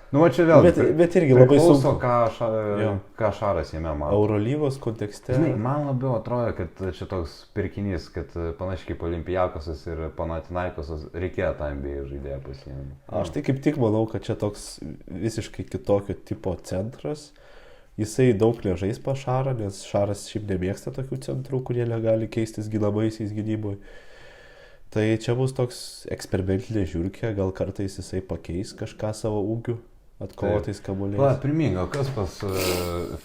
Nu, čia vėl. Bet irgi labai sunku. Ką Šaras jame mato. Eurolygos kontekste. Žinai, man labiau atrodo, kad čia toks pirkinys, kad panašiai kaip Olimpijakosas ir Panathinaikosas reikėjo tą NBA žaidėją pasiimti. Aš tai kaip tik manau, kad čia toks visiškai kitokio tipo centras. Jisai daug nežais pa Šarą, nes Šaras šiaip nemėgsta tokių centrų, kurie negali keistis ginamaisiais gynyboje. Tai čia bus toks eksperimentinė žiūrkė, gal kartais jisai pakeis kažką savo ūgiu, atkovotais kamuoliais. Primink, o kas pas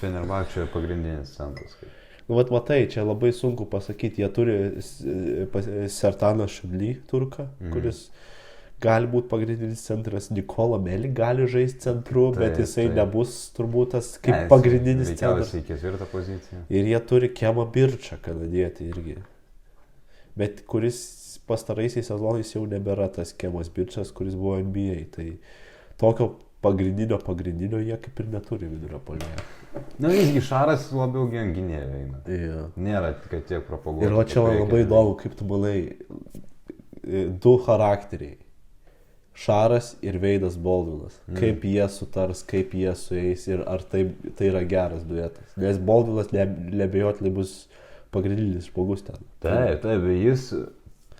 Fenerbahčio pagrindinis centras? Nu, vat matai, čia labai sunku pasakyti, jie turi Sertaną Šudly turką, kuris gali būti pagrindinis centras, Nikola Meli gali žaisti centru, bet jisai nebus turbūt tas kaip pagrindinis centras. Į ketvirtą poziciją. Ir jie turi Kemą Birčą kanadietį irgi. Bet kuris pastaraisiais sezonais jau nebėra tas Kemas Birčas, kuris buvo NBA. Tai tokio pagrindinio jie kaip ir neturi vidurio puolėjo. Na, visgi Šaras labiau gynėjo eina. Yeah. Nėra, kad tiek propaguoja. Ir o čia labai įdomu, kaip tu manai, du charakteriai. Šaras ir Veidas Baldvinas. Kaip jie sutars, kaip jie sueis ir ar tai yra geras duetas. Nes Baldvinas nebejotinai bus pagrindinis žmogus ten. Taip, jis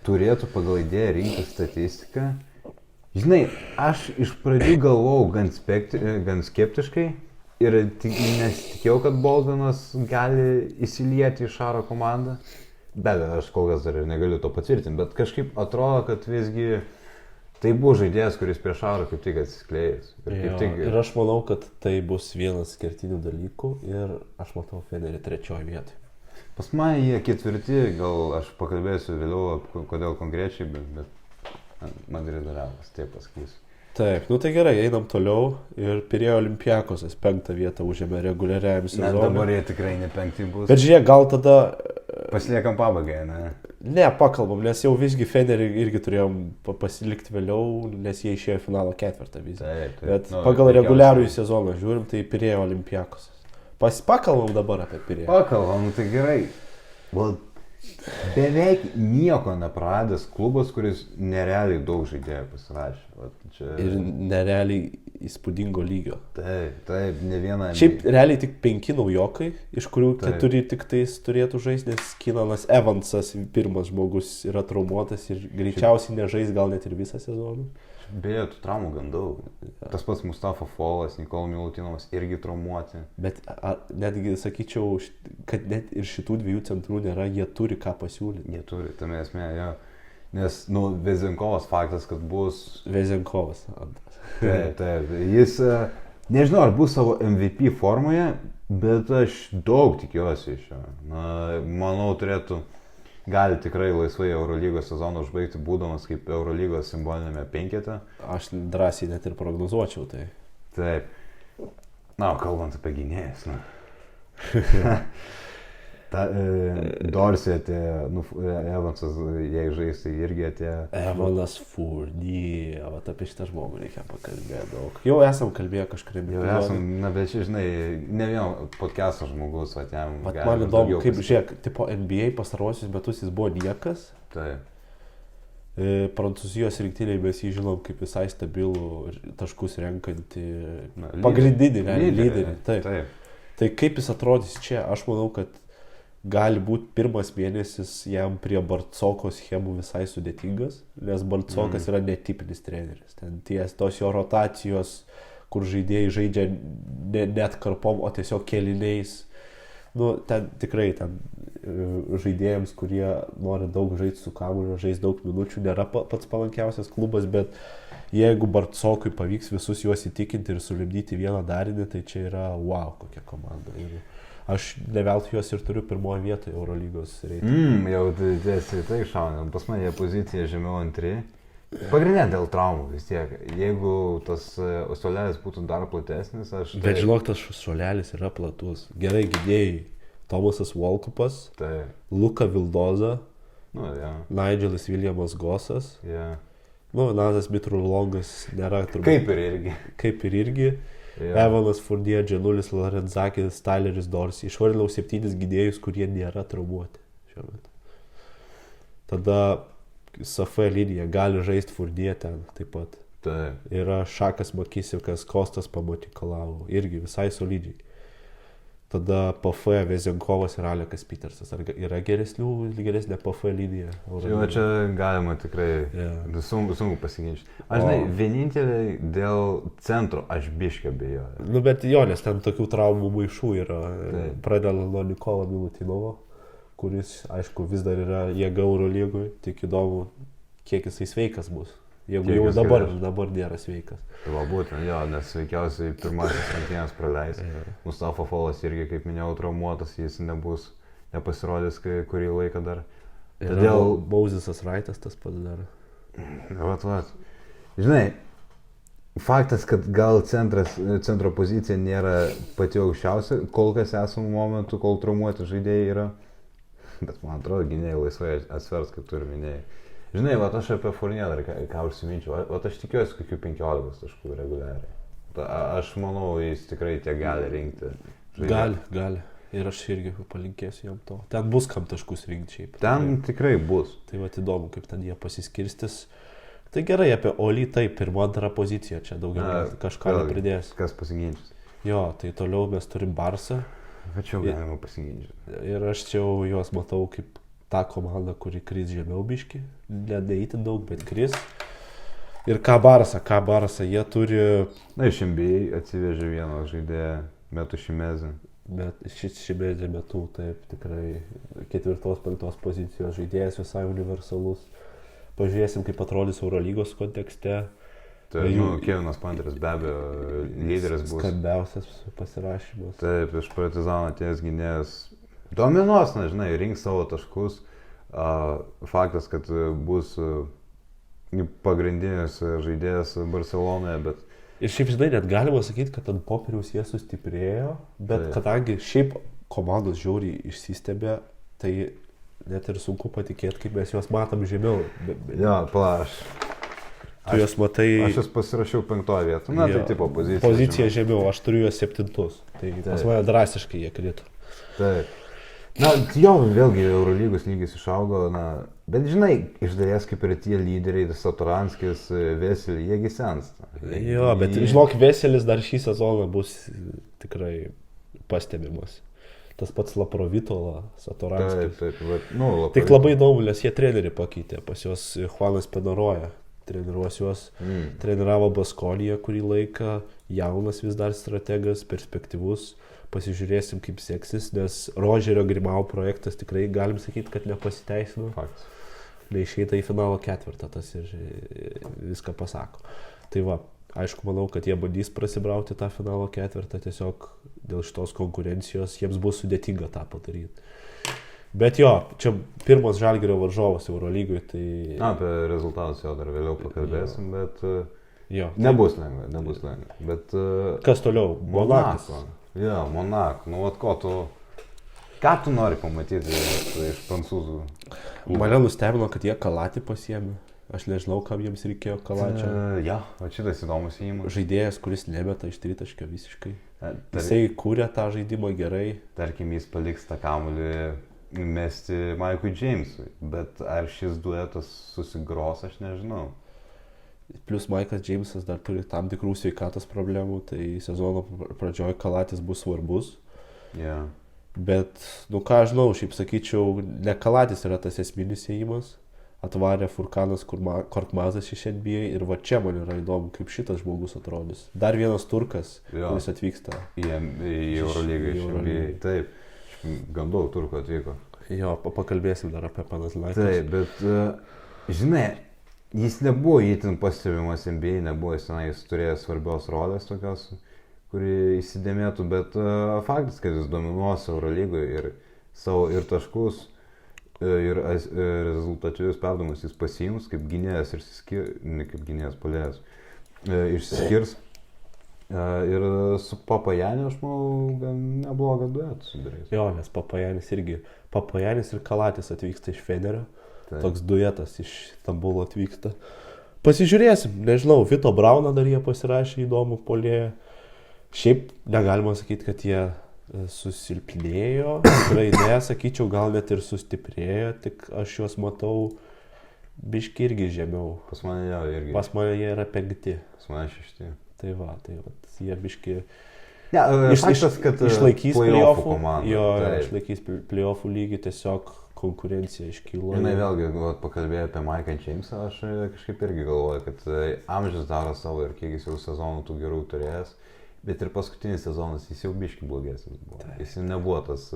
turėtų pagal idėją rinkti statistiką. Žinai, aš iš pradžių galvojau gan skeptiškai ir nesitikėjau, kad Baldvinas gali įsilieti į Šaro komandą. Bet aš kol kas dar ir negaliu to patvirtinti, bet kažkaip atrodo, kad visgi tai buvo žaidėjas, kuris prieš Šarą kaip tik atsiskleis. Ir aš manau, kad tai bus vienas kertinių dalykų ir aš matau Fenerį trečioje vietoje. Pas mane jie ketvirti, gal aš pakalbėsiu vėliau, kodėl konkrečiai, bet Madrido Realas, taip pasakysiu. Taip, nu tai gerai, einam toliau ir Pirėjo Olympiakosas 5 vietą užėmė reguliariajam sezonui. Na, dabar jie tikrai ne 5 bus. Bet žiūrėk, gal tada... Pasiliekam pabaigai, ne? Ne, pakalbam, nes jau visgi Fenerį irgi turėjom pasilikti vėliau, nes jie išėjo finalo 4 visgi. Taip. Bet pagal reguliarųjį sezoną žiūrim, tai Pirėjo Olympiakosas. Pakalbam dabar apie Pirėjo. Pakalbam, tai gerai. Beveik nieko nepraradęs klubas, kuris nerealiai daug žaidėjų pasirašė. Ir nerealiai įspūdingo lygio. Taip, ne viena. Šiaip realiai tik 5 naujokai, iš kurių 4 tik tais turėtų žaisti, nes Keenanas Evansas, pirmas žmogus, yra traumuotas ir greičiausiai nežais gal net ir visą sezoną. Beje, tų traumų gan daug. Tas pats Mustafa Folas, Nikola Milutinovas irgi traumuoti. Bet netgi sakyčiau, kad net ir šitų 2 centrų nėra, jie turi ką pasiūlyti. Jie turi, tame esmė, jo. Nes, Vezenkovas faktas, kad bus... Vezenkovas. Taip. Jis, nežinau, ar bus savo MVP formoje, bet aš daug tikiuosi iš jo. Manau, gali tikrai laisvai Eurolygos sezoną užbaigti, būdamas kaip Eurolygos simbolinėme 5. Aš drąsiai net ir prognozuočiau tai. Taip. Na, kalbant apie gynėjus. Dorsey atėjo, Evansas, jei žais, tai irgi atėjo. Evanas Fournier, apie šitą žmogų reikia pakalbėti daug. Jau esam kalbėję kažkaip. Bet žinai, ne vieno podcast'o žmogus atėjom. Man įdomu, kaip, žiūrėk, tipo NBA pastarosius metus jis buvo niekas. Taip. Prancūzijos rinktinėje mes jį žinom kaip visai stabilų taškus renkantį pagrindinį lyderį. Taip. Tai kaip jis atrodys čia, aš manau, kad gali būti pirmas mėnesis jam prie Barcoko schemų visai sudėtingas, nes Barcokas yra netipinis treneris. Ten tos jo rotacijos, kur žaidėjai žaidžia net karpom, o tiesiog keliniais. Ten tikrai žaidėjams, kurie nori daug žaisti su kamuoliu, žaisti daug minučių, nėra pats palankiausias klubas, bet jeigu Barcokui pavyks visus juos įtikinti ir sulipdyti vieną darinį, tai čia yra wow, kokia komanda. Ir aš neveltui juos ir turiu pirmoje vietoje Eurolygos reitingų. Jau tai šaunam, pas mane pozicija žemiau 2. Pagrindinė dėl traumų vis tiek. Jeigu tas suolelis būtų dar platesnis, aš... Bet žinok, tas suolelis yra platus. Gerai gynėjai. Tomasas Volkupas, Luka Vildoza, Nigelas Williamas Gosas, Nazas Mitrulongas nėra turbūt. Kaip ir irgi. Evanas Fournier, Džanulis Larenzakis, Tyleris Dorsey. Išvardinau 7 gynėjus, kurie nėra traumuoti šiuo metu. Tada SAF linija gali žaisti Fournier ten taip pat. Yra Šakas Makisikas, Kostas Pamatikalau, irgi visai solidžiai. Tada PF, Vezenkovas ir Alekas Petersas. Ar yra geresnė PF linija? Čia galima tikrai sunku pasiginčyti. Aš žinai, vieninteliai dėl centro aš biškį abejoju. Bet jo, nes ten tokių traumų maišų yra. Pradedant nuo Nikola Milutinovo, kuris, aišku, vis dar yra jėga Eurolygoj. Tik įdomu, kiek jisai sveikas bus. Jeigu jau dabar nėra sveikas. Va būtent, jo, nes sveikiausiai pirmasis rungtynes praleis. Mustafa Folas irgi, kaip minėjau, traumuotas, jis nepasirodys kurį laiką dar. Todėl Mauzesas Raitas tas pats dar. Vat. Žinai, faktas, kad gal centro pozicija nėra pati aukščiausia, kol kas esamų momentų, kol traumuoti žaidėjai yra. Bet man atrodo, gynėjai laisvai atsvers, kaip turi minėjai. Žinai, va aš apie Fournier dar ką užsiminčiau, va aš tikiuosi kokių 15 taškų reguliariai. Aš manau, jis tikrai tiek gali rinkti. Gali. Ir aš irgi palinkėsiu jam to. Ten bus kam taškus rinkti šiaip. Ten tikrai bus. Tai va įdomu, kaip ten jie pasiskirstis. Tai gerai, apie Olį taip, pirma antra pozicija, čia daugiau kažką nepridės. Kas pasiginčys. Jo, tai toliau mes turim Barsą. Bet čia galima pasiginčyti. Ir aš čia juos matau kaip tą komandą, kuri kris žemiau biški. Neįtin daug, bet kris. Ir ką Barsą, jie turi... Na, iš NBA atsivežė vieną žaidėją, Metu Šimezį. Bet Šimezį metu, taip, tikrai 4-5 pozicijos žaidėjas visai universalus. Pažiūrėsim, kaip atrodys Eurolygos kontekste. Tai, Kevinas Panteris be abejo lyderis bus. Skambiausias pasirašymas. Taip, iš Partizano atėjęs gynėjas. Dominuos, žinai, rinks savo taškus. Faktas, kad bus pagrindinis žaidėjas Barcelonoje, bet... Ir šiaip, žinai, net galima sakyti, kad ant popieriaus jie sustiprėjo, bet kadangi šiaip komandos žiauriai išsistebė, tai net ir sunku patikėti, kaip mes juos matom žemiau. Jo, plaš. Tu juos matai... Aš juos pasirašiau 5 vietą, na, tai tipo pozicija. Pozicija žemiau, aš turiu juos 7. Tai pas mane drastiškai jie krito. Taip. Na, jo, vėlgi Eurolygos lygis išaugo, na, bet žinai, iš dalies kaip ir tie lyderiai, Satoranskis, Veselį, jiegi sensta. Jo, bet žinok, Veselis dar šį sezoną bus tikrai pastebimas. Tas pats Laprovitola, Satoranskis. Taip, Tik labai įdomu, nes jie trenerį pakeitė, pas juos Juanas Penaroja. Treniruos juos, treniravo Baskoniją kurį laiką, jaunas vis dar strategas, perspektyvus. Pasižiūrėsim, kaip seksis, nes Rodžerio Grimau projektas tikrai galim sakyti, kad nepasiteisino. Faktas. Neišeita į finalo ketvirtą, tas ir viską pasako. Tai va, aišku, manau, kad jie bandys prasibrauti tą finalo ketvirtą, tiesiog dėl šitos konkurencijos jiems bus sudėtinga tą padaryti. Bet jo, čia pirmas Žalgirio varžovas Eurolygoj, tai... Apie rezultatus jau dar vėliau pakalbėsim, bet... Jo. Nebus lengva, bet... Kas toliau? Monakas. Jo, Monak, nu vat ką tu nori pamatyti iš prancūzų? Mane nustebino, kad jie Kalatį pasiėmė. Aš nežinau, kam jiems reikėjo Kalačio. Ja, o šitas įdomus įimas. Žaidėjas, kuris nemeta iš tritaškio visiškai. Jisai kūrė tą žaidimą gerai. Tarkim, jis paliks tą kamuolį mesti Maikui Džeimsui, bet ar šis duetas susigros, aš nežinau. Plus Maikas Džeimsas dar turi tam tikrų sveikatos problemų, tai sezono pradžioje Kalatis bus svarbus. Yeah. Bet, ką žinau, šiaip sakyčiau, ne Kalatis yra tas esminis įėjimas. Atvarė Furkanas Korkmazas iš NBA ir va čia man yra įdomu, kaip šitas žmogus atrodys. Dar vienas turkas, kuris atvyksta. Į Eurolygą iš NBA. Taip, gan daug turkų atvyko. Jo, pakalbėsim dar apie Panathinaikos. Taip, bet, žinai, jis nebuvo įtin pastebimas NBA, nebuvo jis turėjęs svarbios rolės tokios, kuri įsidėmėtų, bet faktas, kad jis dominuos Eurolygoje ir taškus, ir rezultatyvius perdavimus jis pasiims kaip gynėjas ne kaip gynėjas, puolėjas, išsiskirs. Ir su Papajaniu, aš manau, gan neblogą duetą sudarys. Jo, nes Papajanis ir Kalatis atvyksta iš Fenerio. Toks duetas iš Stambulo atvyksta. Pasižiūrėsim, nežinau, Vito Brauną dar jie pasirašė įdomų puolėją. Šiaip negalima sakyti, kad jie susilpnėjo. Tikrai nesakyčiau, gal net ir sustiprėjo, tik aš juos matau biški irgi žemiau. Pas mane jau irgi. Pas mane jie yra 5. Pas mane 6. Tai va, jie biški... Faktas, kad išlaikys playoffų komandą. Jo, išlaikys playoffų lygį, tiesiog konkurencija iškilo. Žinai, vėlgi, pakalbėjau apie Maiką Džeimsą, aš kažkaip irgi galvoju, kad amžius daro savo ir kiek jis jau sezonų tų gerų turėjęs, bet ir paskutinis sezonas jis jau biški blogesnis buvo. Jis nebuvo tas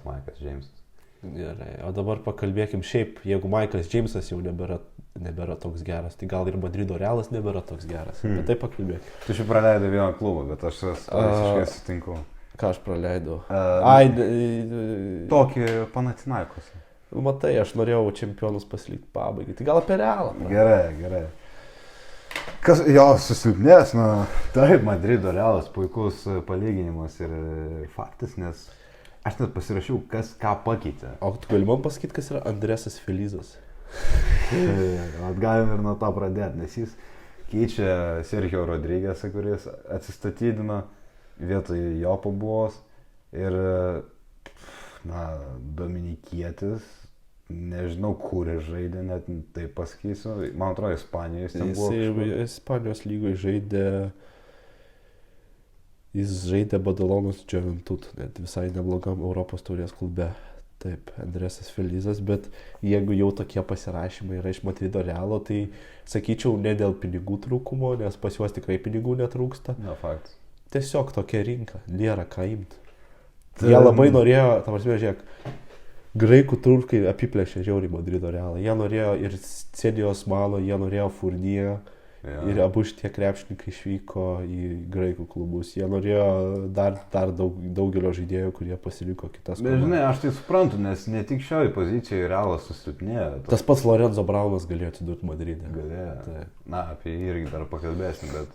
Maikas Džeimsas. Gerai, o dabar pakalbėkim šiaip, jeigu Maikas Džeimsas jau nebėra toks geras, tai gal ir Madrido Realas nebėra toks geras. Bet taip pakalbėkim. Tu šiaip praleidai vieną klubą, bet aš visiškai sutinku. Ką aš praleidau? Tokį Panathinaikos. Matai, aš norėjau čempionus pasilikti pabaigai. Tai gal apie Realą. Gerai. Kas jo susilpnės, Taip, Madrido Realas puikus palyginimas ir faktas, nes aš net pasirašiau, kas ką pakeitė. O tu gali man pasakyti, kas yra Andresas Felizas? Galim ir nuo to pradėti, nes jis keičia Sergio Rodriguezą, kuris atsistatydino vietoj jo pabuvos ir, Dominikietis, nežinau, kur jis žaidė, net taip pasakysiu, man atrodo, Ispanijoje jis ten buvo. Jis Ispanijos lygoje žaidė Badalonos Juventud, net visai neblogam Europos taurės klube. Taip, Andresas Felizas, bet jeigu jau tokie pasirašymai yra iš Madrido Realo, tai sakyčiau ne dėl pinigų trūkumo, nes pas juos tikrai pinigų netrūksta. Faktas. Tiesiog tokia rinka, nėra ką imti. Jie labai norėjo, žiūrėk, graikų turkai apiplėšė žiauriai Madrido Realą. Jie norėjo ir Cedijos Malo, jie norėjo Furniją. Ir abu šitie krepšininkai išvyko į graikų klubus. Jie norėjo dar daugelio žaidėjų, kurie pasiliko kitas komandas. Bet žinai, aš tai suprantu, nes ne tik šioje pozicijoje Realas susilpnėjo. Tas pats Lorenzo Braunas galėjo atsidurti Madride. Galėjo. Tai. Apie jį irgi dar pakalbėsim, bet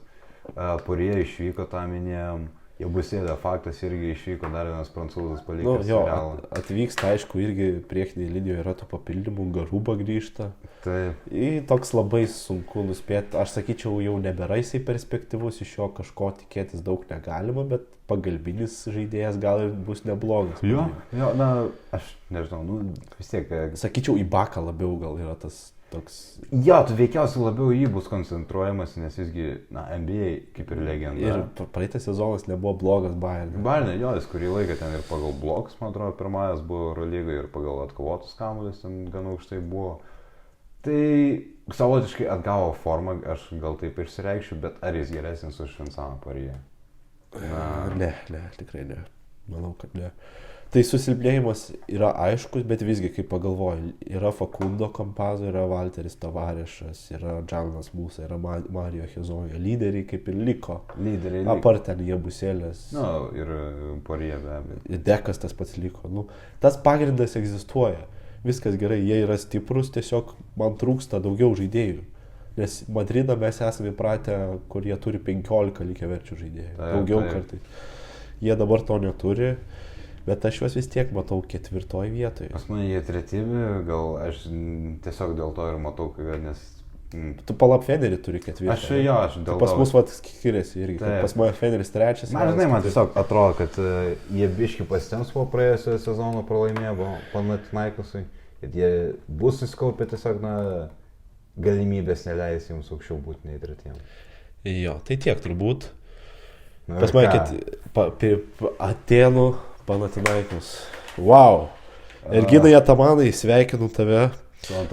Porie išvyko, tą minėjom. Jau bus sėdė faktas, irgi išvyko dar vienas prancūzas palikęs Realą. Atvyksta, aišku, irgi priekinėje linijoje yra tų papildymų, Garuba grįžta. Taip. Toks labai sunku nuspėti. Aš sakyčiau, jau nebėra jisai perspektyvus, iš jo kažko tikėtis daug negalima, bet pagalbinis žaidėjas gal ir bus neblogas. Jo, aš nežinau, vis tiek. Sakyčiau, Ibaka labiau gal yra tas toks. Jo, tu veikiausiai labiau jį bus koncentruojamas, nes visgi, NBA kaip ir legenda. Ir praeitas sezonas nebuvo blogas Bayernui. Bayernui, jo, jis kurį laiką ten ir pagal blokus, man atrodo, pirmajas buvo Eurolygai ir pagal atkovotus kamuolius ten gana aukštai buvo. Tai savotiškai atgavo formą, aš gal taip išsireikščiau, bet ar jis geresnis už Vincenzo Poirier? Ne, tikrai ne. Manau, kad ne. Tai susilpnėjimas yra aiškus, bet visgi, kaip pagalvoju, yra Facundo Campazzo, yra Valteris Tavarešas, yra Džanas Musa, yra Mario Hezoja. Lyderiai kaip ir liko. Apart ten Jebusėlės. Ir Poirier be abejo. Ir Dekas tas pats liko. Tas pagrindas egzistuoja. Viskas gerai, jie yra stiprus, tiesiog man trūksta daugiau žaidėjų. Nes Madridą mes esame įpratę, kur jie turi 15 lygiaverčių žaidėjų. Daugiau kartais. Jie dabar to neturi. Bet aš juos vis tiek matau 4 vietoje. Pas mane jie 3, gal aš tiesiog dėl to ir matau, nes... Tu palap Fenerį turi 4. Aš dėl to. Pas mus skiriasi irgi. Pas mane Feneris 3. Man tiesiog atrodo, kad jie biški pasitems po praėjusio sezono pralaimėjo Panathinaikosui. Ir jie bus suskaupę tiesiog, galimybės neleis jums aukščiau būti nei 3. Jo, tai tiek turbūt. Pas mane, kad Atenų Panathinaikos. Wow. Erginai Atamanai, sveikinu tave.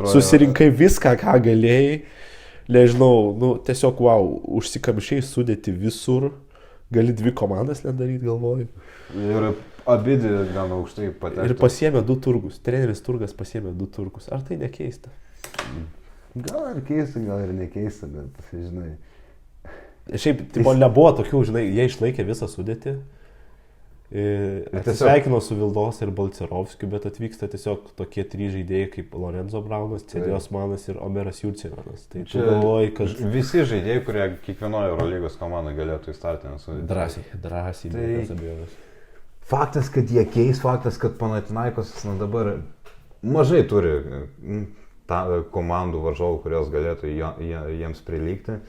Susirinkai viską, ką galėjai. Nežinau, tiesiog wow, užsikamšiai sudėti visur. Gali 2 komandas net daryti, galvoju. Ir abidvi gan aukštai patektų. Ir pasiėmė 2 turgus. Treneris turgas pasiėmė 2 turgus. Ar tai nekeista? Gal ir keista, gal ir nekeista, bet, žinai. Šiaip, nebuvo tokių, žinai, jie išlaikė visą sudėtį. Atsisveikino su Vildos ir Balcerovskiu, bet atvyksta tiesiog tokie 3 žaidėjai kaip Lorenzo Braunas, Cedijos Manas ir Omeras Jurcevinas. Tai čia galvoji, kad... Visi žaidėjai, kurie kiekvienoje Eurolygos komandoje galėtų įstartinę sudėtį. Drąsiai, tai be abejonės. Faktas, kad jie keis, faktas, kad Panathinaikos dabar mažai turi komandų varžovų, kurios galėtų jiems prilygti.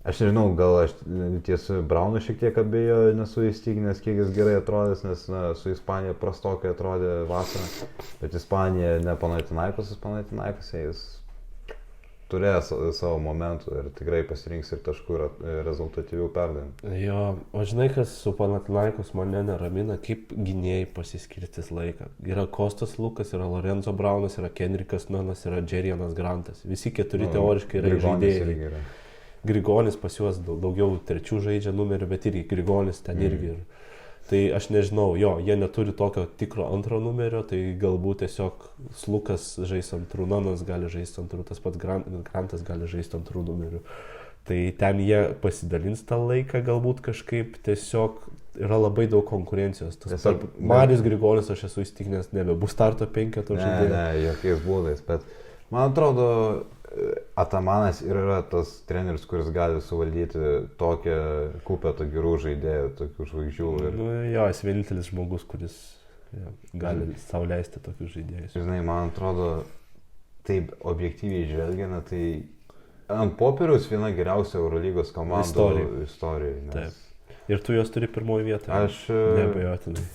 Aš nežinau, gal aš ties Braunu šiek tiek abejoju, nesu įstikinęs, kiek jis gerai atrodys, nes su Ispanija prastokai atrodė vasarą, bet Ispanija ne Panathinaikos, jis turėjo savo momentų ir tikrai pasirinks ir taškų ir rezultatyvių perdavimų. Jo, o žinai, kas su Panathinaikos mane neramina, kaip gynėjai pasiskirtis laiką. Yra Kostas Lukas, yra Lorenzo Braunas, yra Kenrikas Nanas, yra Džerianas Grantas. Visi 4 teoriškai yra žaidėjai. Grigonis pas juos daugiau 3 žaidžia numerių, bet irgi Grigonis ten irgi. Tai aš nežinau, jie neturi tokio tikro antro numerio, tai galbūt tiesiog Lukas žais 2, Nanas gali žaisti 2, tas pats Grantas gali žaisti 2 numerių. Tai ten jie pasidalins tą laiką, galbūt kažkaip tiesiog yra labai daug konkurencijos. Marius Grigonis, aš esu įstikinęs, nebebus starto 5 žaidėjų. Ne, jokiais būdais, bet man atrodo, Atamanas ir yra tas treneris, kuris gali suvaldyti tokią kupetą gerų žaidėjų, tokių žvaigždžių. Ir... Nu, jo, jis vienintelis žmogus, kuris gali sau leisti tokius žaidėjus. Žinai, man atrodo, taip objektyviai žvelgiant, tai ant popieriaus viena geriausia Eurolygos komanda istorijoje. Nes... Taip. Ir tu juos turi pirmoji vietoje. Aš... Neabejotinai.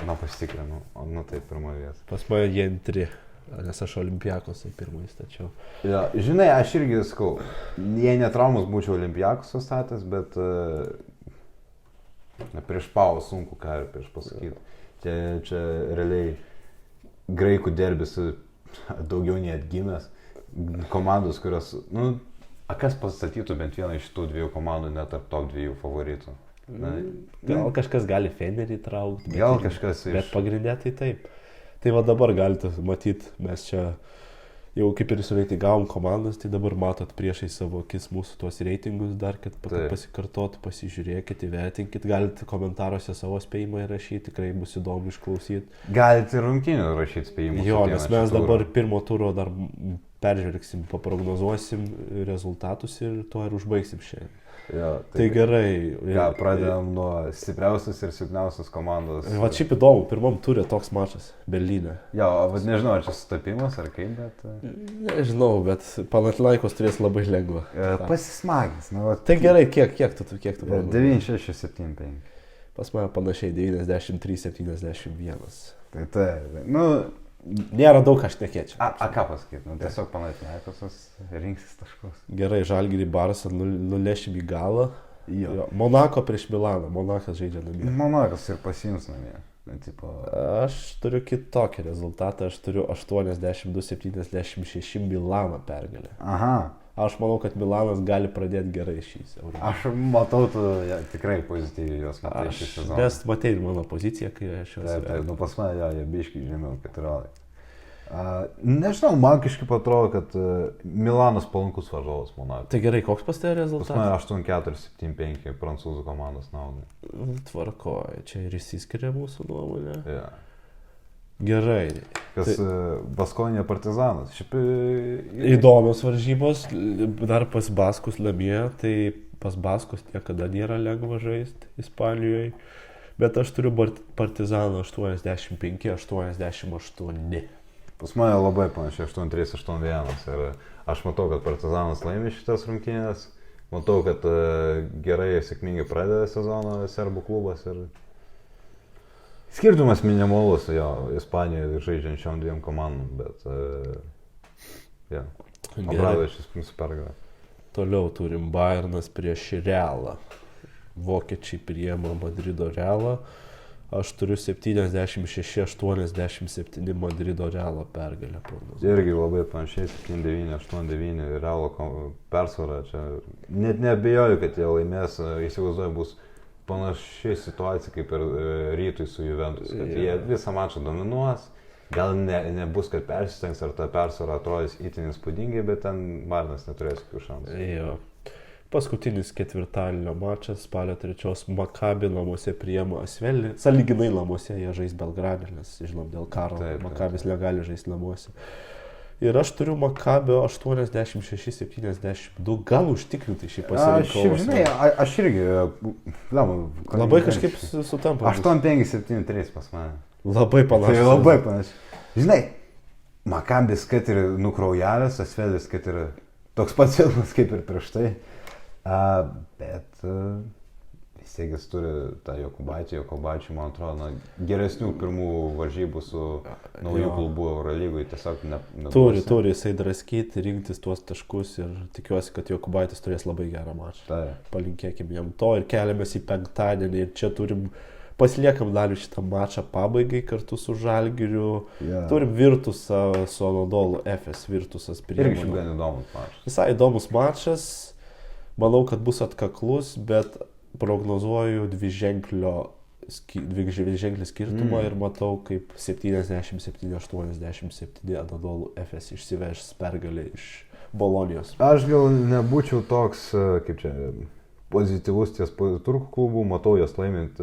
Na, pasitikrinau. Na taip, pirmoji vieta. Pas mane jie antri. Nes aš Olimpiakosą pirmąjį stačiau. Ja, žinai, aš irgi sakau, jei netraumus būčiau Olimpiakosą statęs, bet prieš Pau sunku ką ir prieš pasakyti. Čia realiai graikų derbis daugiau nei atgimęs. Komandos, kurios, nu, kas pastatytų bent vieną iš tų dviejų komandų net tarp top dviejų favoritų? Gal kažkas gali Fenerį traukti. Gal kažkas iš... Bet pagrindė tai taip. Tai va dabar galite matyti, mes čia jau kaip ir sureitingavom komandas, tai dabar matot priešai savo akis mūsų tuos reitingus dar, kad pasikartotų, pasižiūrėkit, įvertinkit, galite komentaruose savo spėjimą įrašyti, tikrai bus įdomu išklausyti. Galite ir rungtynių rašyti spėjimus. Jo, nes mes dabar pirmo turo dar peržvelgsim, paprognozuosim rezultatus ir to ir užbaigsim šiandien. Jo, tai gerai. Pradedam nuo stipriausios ir silpniausios komandos. Va šiaip įdomu, pirmam turė toks mačas Berlyne. Jo, nežinau, ar čia sutapimas ar kaip, bet... Nežinau, bet Panathinaikos turės labai lengva. Pasismagins. Nu, tai gerai, kiek tu prognozuoji? 9-6-7-5. Pas mane panašiai 93-71. Tai, nu... Nėra daug aš nekėčiau. Ką pasakyti? Nu, tiesiog Panathinaikosas rinksis taškus. Gerai, Žalgirį Barsą nulešim į galą. Jo. Monako prieš Milaną. Monakas žaidžia namie. Monakas ir pasiims namie. Tipo... Aš turiu kitokį rezultatą. Aš turiu 82-76 Milano pergalę. Aha. Aš manau, kad Milanas gali pradėti gerai šį sezoną. Aš matau, tu tikrai pozityviai juos matai šį sezoną. Nes matei ir mano poziciją, kai aš juos... Taip, nu pas mane jie biškiai žemiau 14. Nežinau, man kažkaip atrodo, kad Milanas palankus varžovas Monako. Tai gerai, koks pas tai rezultatas? Pas mane 8-4-7-5 prancūzų komandos naudai. Tvarkoja, čia ir išsiskiria mūsų nuomonė. Yeah. Gerai. Kas Baskonija Partizanas. Šiaip... Įdomios varžybos, dar pas Baskus namie, tai pas Baskus niekada nėra lengva žaisti Ispanijoje, bet aš turiu Partizaną 85-88. Pas mane labai panašiai 8-3-8-1 ir aš matau, kad Partizanas laimi šitas rungtynės, matau, kad gerai sėkmingai pradeda sezoną serbų klubas ir... Skirtumas minimalus, jo, Ispanijoje žaidžiant šiom dviem komandom, bet jo, Obradovičius mūsų pergalė. Toliau turim Bayernas prieš Realą. Vokiečiai priima Madrido Realą. Aš turiu 76-87 Madrido Realo pergalę. Irgi labai panašiai 7-9, 8-9 Realo persvara. Čia net neabejoju, kad jie laimės, įsivaizduoju, bus panašiai situacija kaip ir Rytui su Juventus, kad jie visą mačą dominuos, gal nebus, kad persistengs, ar ta persvara atrodys itin įspūdingai, bet ten Bayernas neturės jokių šansų. Jo. Paskutinis ketvirtadienio mačas, spalio 3 Maccabi namuose priima Asvelį. Sąlyginai namuose jie žais Belgrade, nes žinom dėl karo Maccabis negali žaisti namuose. Ir aš turiu Maccabio 86-72, gal užtikrintai šį pasirinkau. Aš irgi, labai kažkaip sutampa. 8-5-7-3 pas mane. Labai panašiai. Tai labai panašiai. Žinai, Maccabis, kad ir nukraujavęs, Asvelis, kad ir toks pats silpnas kaip ir prieš tai. Bet vis tiek jis turi tą Jokubaičį, man atrodo, geresnių pirmų varžybų su naujų klubų Eurolygoje tiesiog neduosi. Turi jisai draskyti, rinktis tuos taškus ir tikiuosi, kad Jokubaitis turės labai gerą mačą. Palinkėkim jam to ir keliamės į penktadienį ir čia pasiliekam dalį šitą mačą pabaigai kartu su Žalgiriu. Turim Virtusą su Anadolu Efes, Virtusas priima. Irgi šiandien įdomus mačas. Visai įdomus mačas. Manau, kad bus atkaklus, bet prognozuoju dviženklį skirtumą ir matau, kaip 77-87 Anadolu Efes išsiveš pergalę iš Bolonijos. Aš gal nebūčiau toks, kaip čia, pozityvus ties turkų klubų, matau jas laimint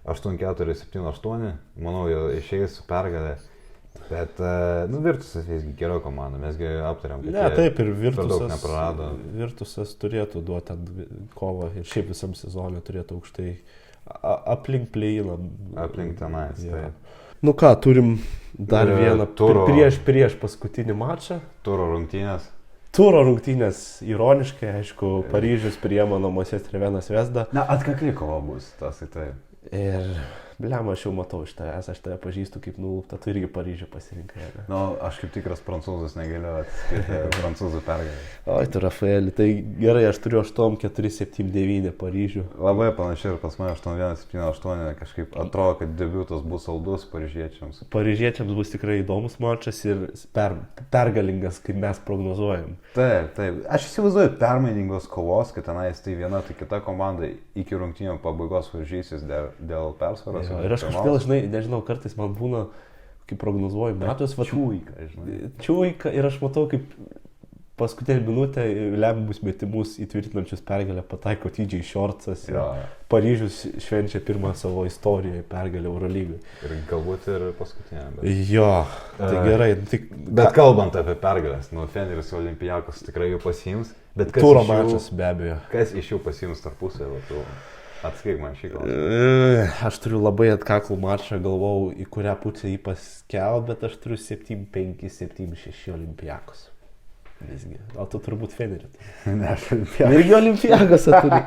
8-4-7-8, manau, jie išeis su pergalė. Bet, nu, Virtusas visgi gera komanda, mesgi aptariam, kad Ne, taip ir per daug neprarado. Virtusas turėtų duoti ten kovą ir šiaip visam sezonui turėtų aukštai aplink play-iną. Aplink tenais, Ja. taip. Nu ką, turim dar vieną Turo. prieš paskutinį mačą. Turo rungtynės. Turo rungtynės ironiškai, aišku, Paryžius priema namuose Cerveną Zvezdą. Na, atkakli kova bus, tas į taip. Ir, blem, aš jau matau iš tavęs, aš tave pažįstu kaip nulūptą, tu irgi Paryžių pasirinkai. Ne? Nu, aš kaip tikras prancūzas negaliu atskirti prancūzų pergalę. Oi, tu Rafaeli, tai gerai, aš turiu 8-4-7-9 Paryžių. Labai panašiai ir pas mane 8-1-7-8 kažkaip atrodo, kad debiutas bus saldus paryžiečiams. Paryžiečiams bus tikrai įdomus mačas ir pergalingas, kaip mes prognozuojam. Taip, taip. Aš įsivaizduoju permainingos kovos, kad tenais tai viena, tai kita komanda iki rungtynių pabaigos varžysis dėl persvaros. Jo, ir aš kažkaip, žinai, nežinau, kartais man būna, kai prognozuoju metus, Čiuika, žinai. Čiuika ir aš matau, kaip paskutinę minutę lemiamus metimus įtvirtinančius pergalę pataiko TJ Shortsas. Jo. Paryžius švenčia pirmą savo istorijoje pergalę Eurolygai. Ir galbūt ir paskutinę. Jo, tai gerai. Tik, Bet kalbant apie pergalės, nu, Feneris Olimpijakos tikrai jų pasiims. Bet kas Turo iš jų- mačas be abejo. Kas iš jų pasiims tarpusavį, tu atsakyk man šį klausimą. Aš turiu labai atkaklų mačą, galvau, į kurią pusę jį paskel, bet aš turiu 7-5, 7-6 Olimpijakos. Visgi. O tu turbūt Fenerį. Ne, aš Olimpijakos. Irgi Olimpijakos turi.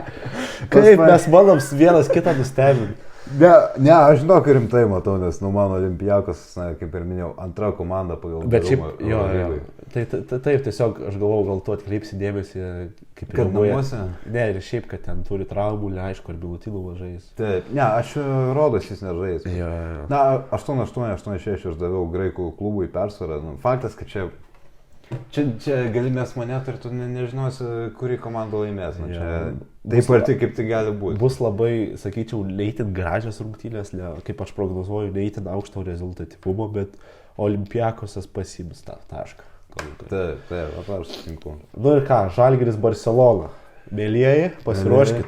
Kaip mes manom vienas kitą nustebinti. Ne, aš žinau, kad rimtai matau, nes nu mano Olimpijakos, na, kaip ir minėjau, antra komanda pagal Bet šiaip, gerumą jo, Eurolygoj. taip, tiesiog aš galvau, gal tu atkreipsi dėmesį, kaip Kad reaguoja. namuose? Ne, ir šiaip, kad ten turi traumų, aišku, ir bilutinų važais. Taip, ne, aš rodos jis nežais. Jo. Na, 8-8, 8-6 aš daviau graikų klubui persvarą. Nu, faktas, kad čia galimės monetą ir tu nežinosi, kuri komanda laimės. Nu, čia taip arti, kaip tai gali būti. Bus labai, sakyčiau, neįtin gražios rungtynės, kaip aš prognozuoju, neįtin aukšto rezultatyvumo, bet Olimpijakosas pasiims tą tašką. Taip, aš sutinku. Nu ir ką, Žalgiris Barcelona. Mėlyjeji, pasiruoškit.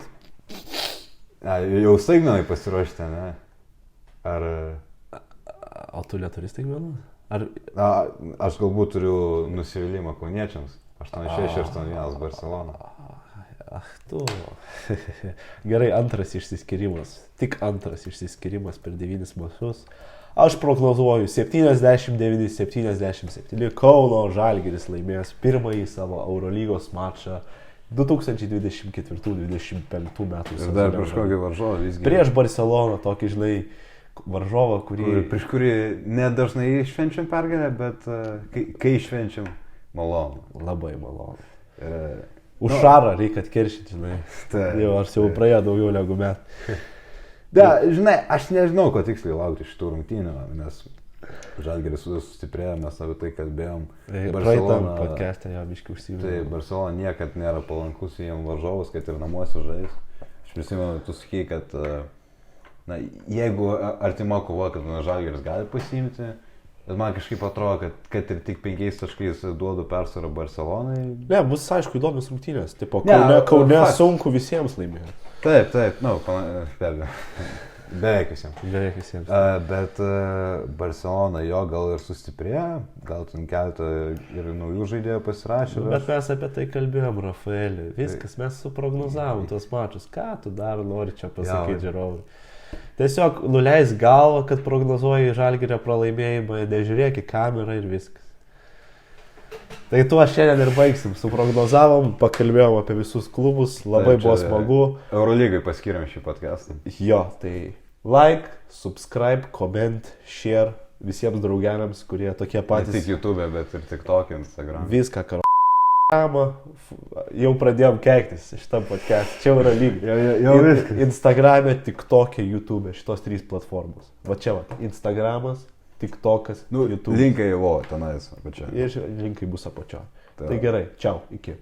Jau staigmenai pasiruošti, ne? Ar... O tu neturi staigmenų? Ar... Aš galbūt turiu nusivylimą kauniečiams. 8-6-8-1 Barcelona. Tu. Gerai, antras išsiskirimas. Tik antras išsiskirimas per 9 mačius. Aš prognozuoju 79-77 Kauno Žalgiris laimės pirmąjį savo Eurolygos mačą 2024-2025 metų. Ir dar prieš kokį varžovą visgi. Prieš Barceloną, tokį, žinai, varžovą, Prieš kurį nedažnai švenčiam pergalę, bet kai švenčiam, malonu. Labai malonu. Už Šarą reikia atkeršyti, žinai. Jau aš jau praėjo daugiau negu metų. Da, žinai, aš nežinau, ko tiksliai laukti iš tų rungtynių, nes Žalgiris sustiprėjo, mes apie tai kalbėjom. Praeitam podcast'e jau biškai užsiminė. Tai Barcelona niekad nėra palankus jiems varžovas, kad ir namuose žais. Aš prisimenu, tu sakai, kad na, jeigu artima kova, kad Žalgiris gali pasiimti, bet man kažkaip atrodo, kad ir tik 5 taškais duodu persvarą Barcelonai. Ne, bus aišku įdomios rungtynės. Tipo, Kaune sunku visiems laimėti. Taip, nu, beveik visiems. Bet Barcelona jo gal ir sustiprėjo, gal ten keletą ir naujų žaidėjų pasirašė. Bet mes apie tai kalbėjom, Rafaeli. Viskas, mes suprognozavom tuos mačus. Ką tu dar nori čia pasakyti, žiūrovai? Tiesiog nuleis galvą, kad prognozuoji Žalgirio pralaimėjimą, nežiūrėk į kamerą ir viskas. Tai tuo šiandien ir baigsim. Suprognozavom, pakalbėjom apie visus klubus, labai buvo smagu. Eurolygai paskiriam šį podcastą. Jo, tai like, subscribe, comment, share visiems draugeliams, kurie tokie patys. Ne tik YouTube, bet ir TikTok, Instagram. Viską jau pradėjom keiktis šitam podcast'e. Čia yra lygiai. Jau viskas. Instagram'e, TikTok'e, YouTube, šitos 3 platformos. Va čia va, Instagramas, TikTokas, YouTube. Linkai tenais apačioje. Ir linkai bus apačioje. Tai gerai, čiau, iki.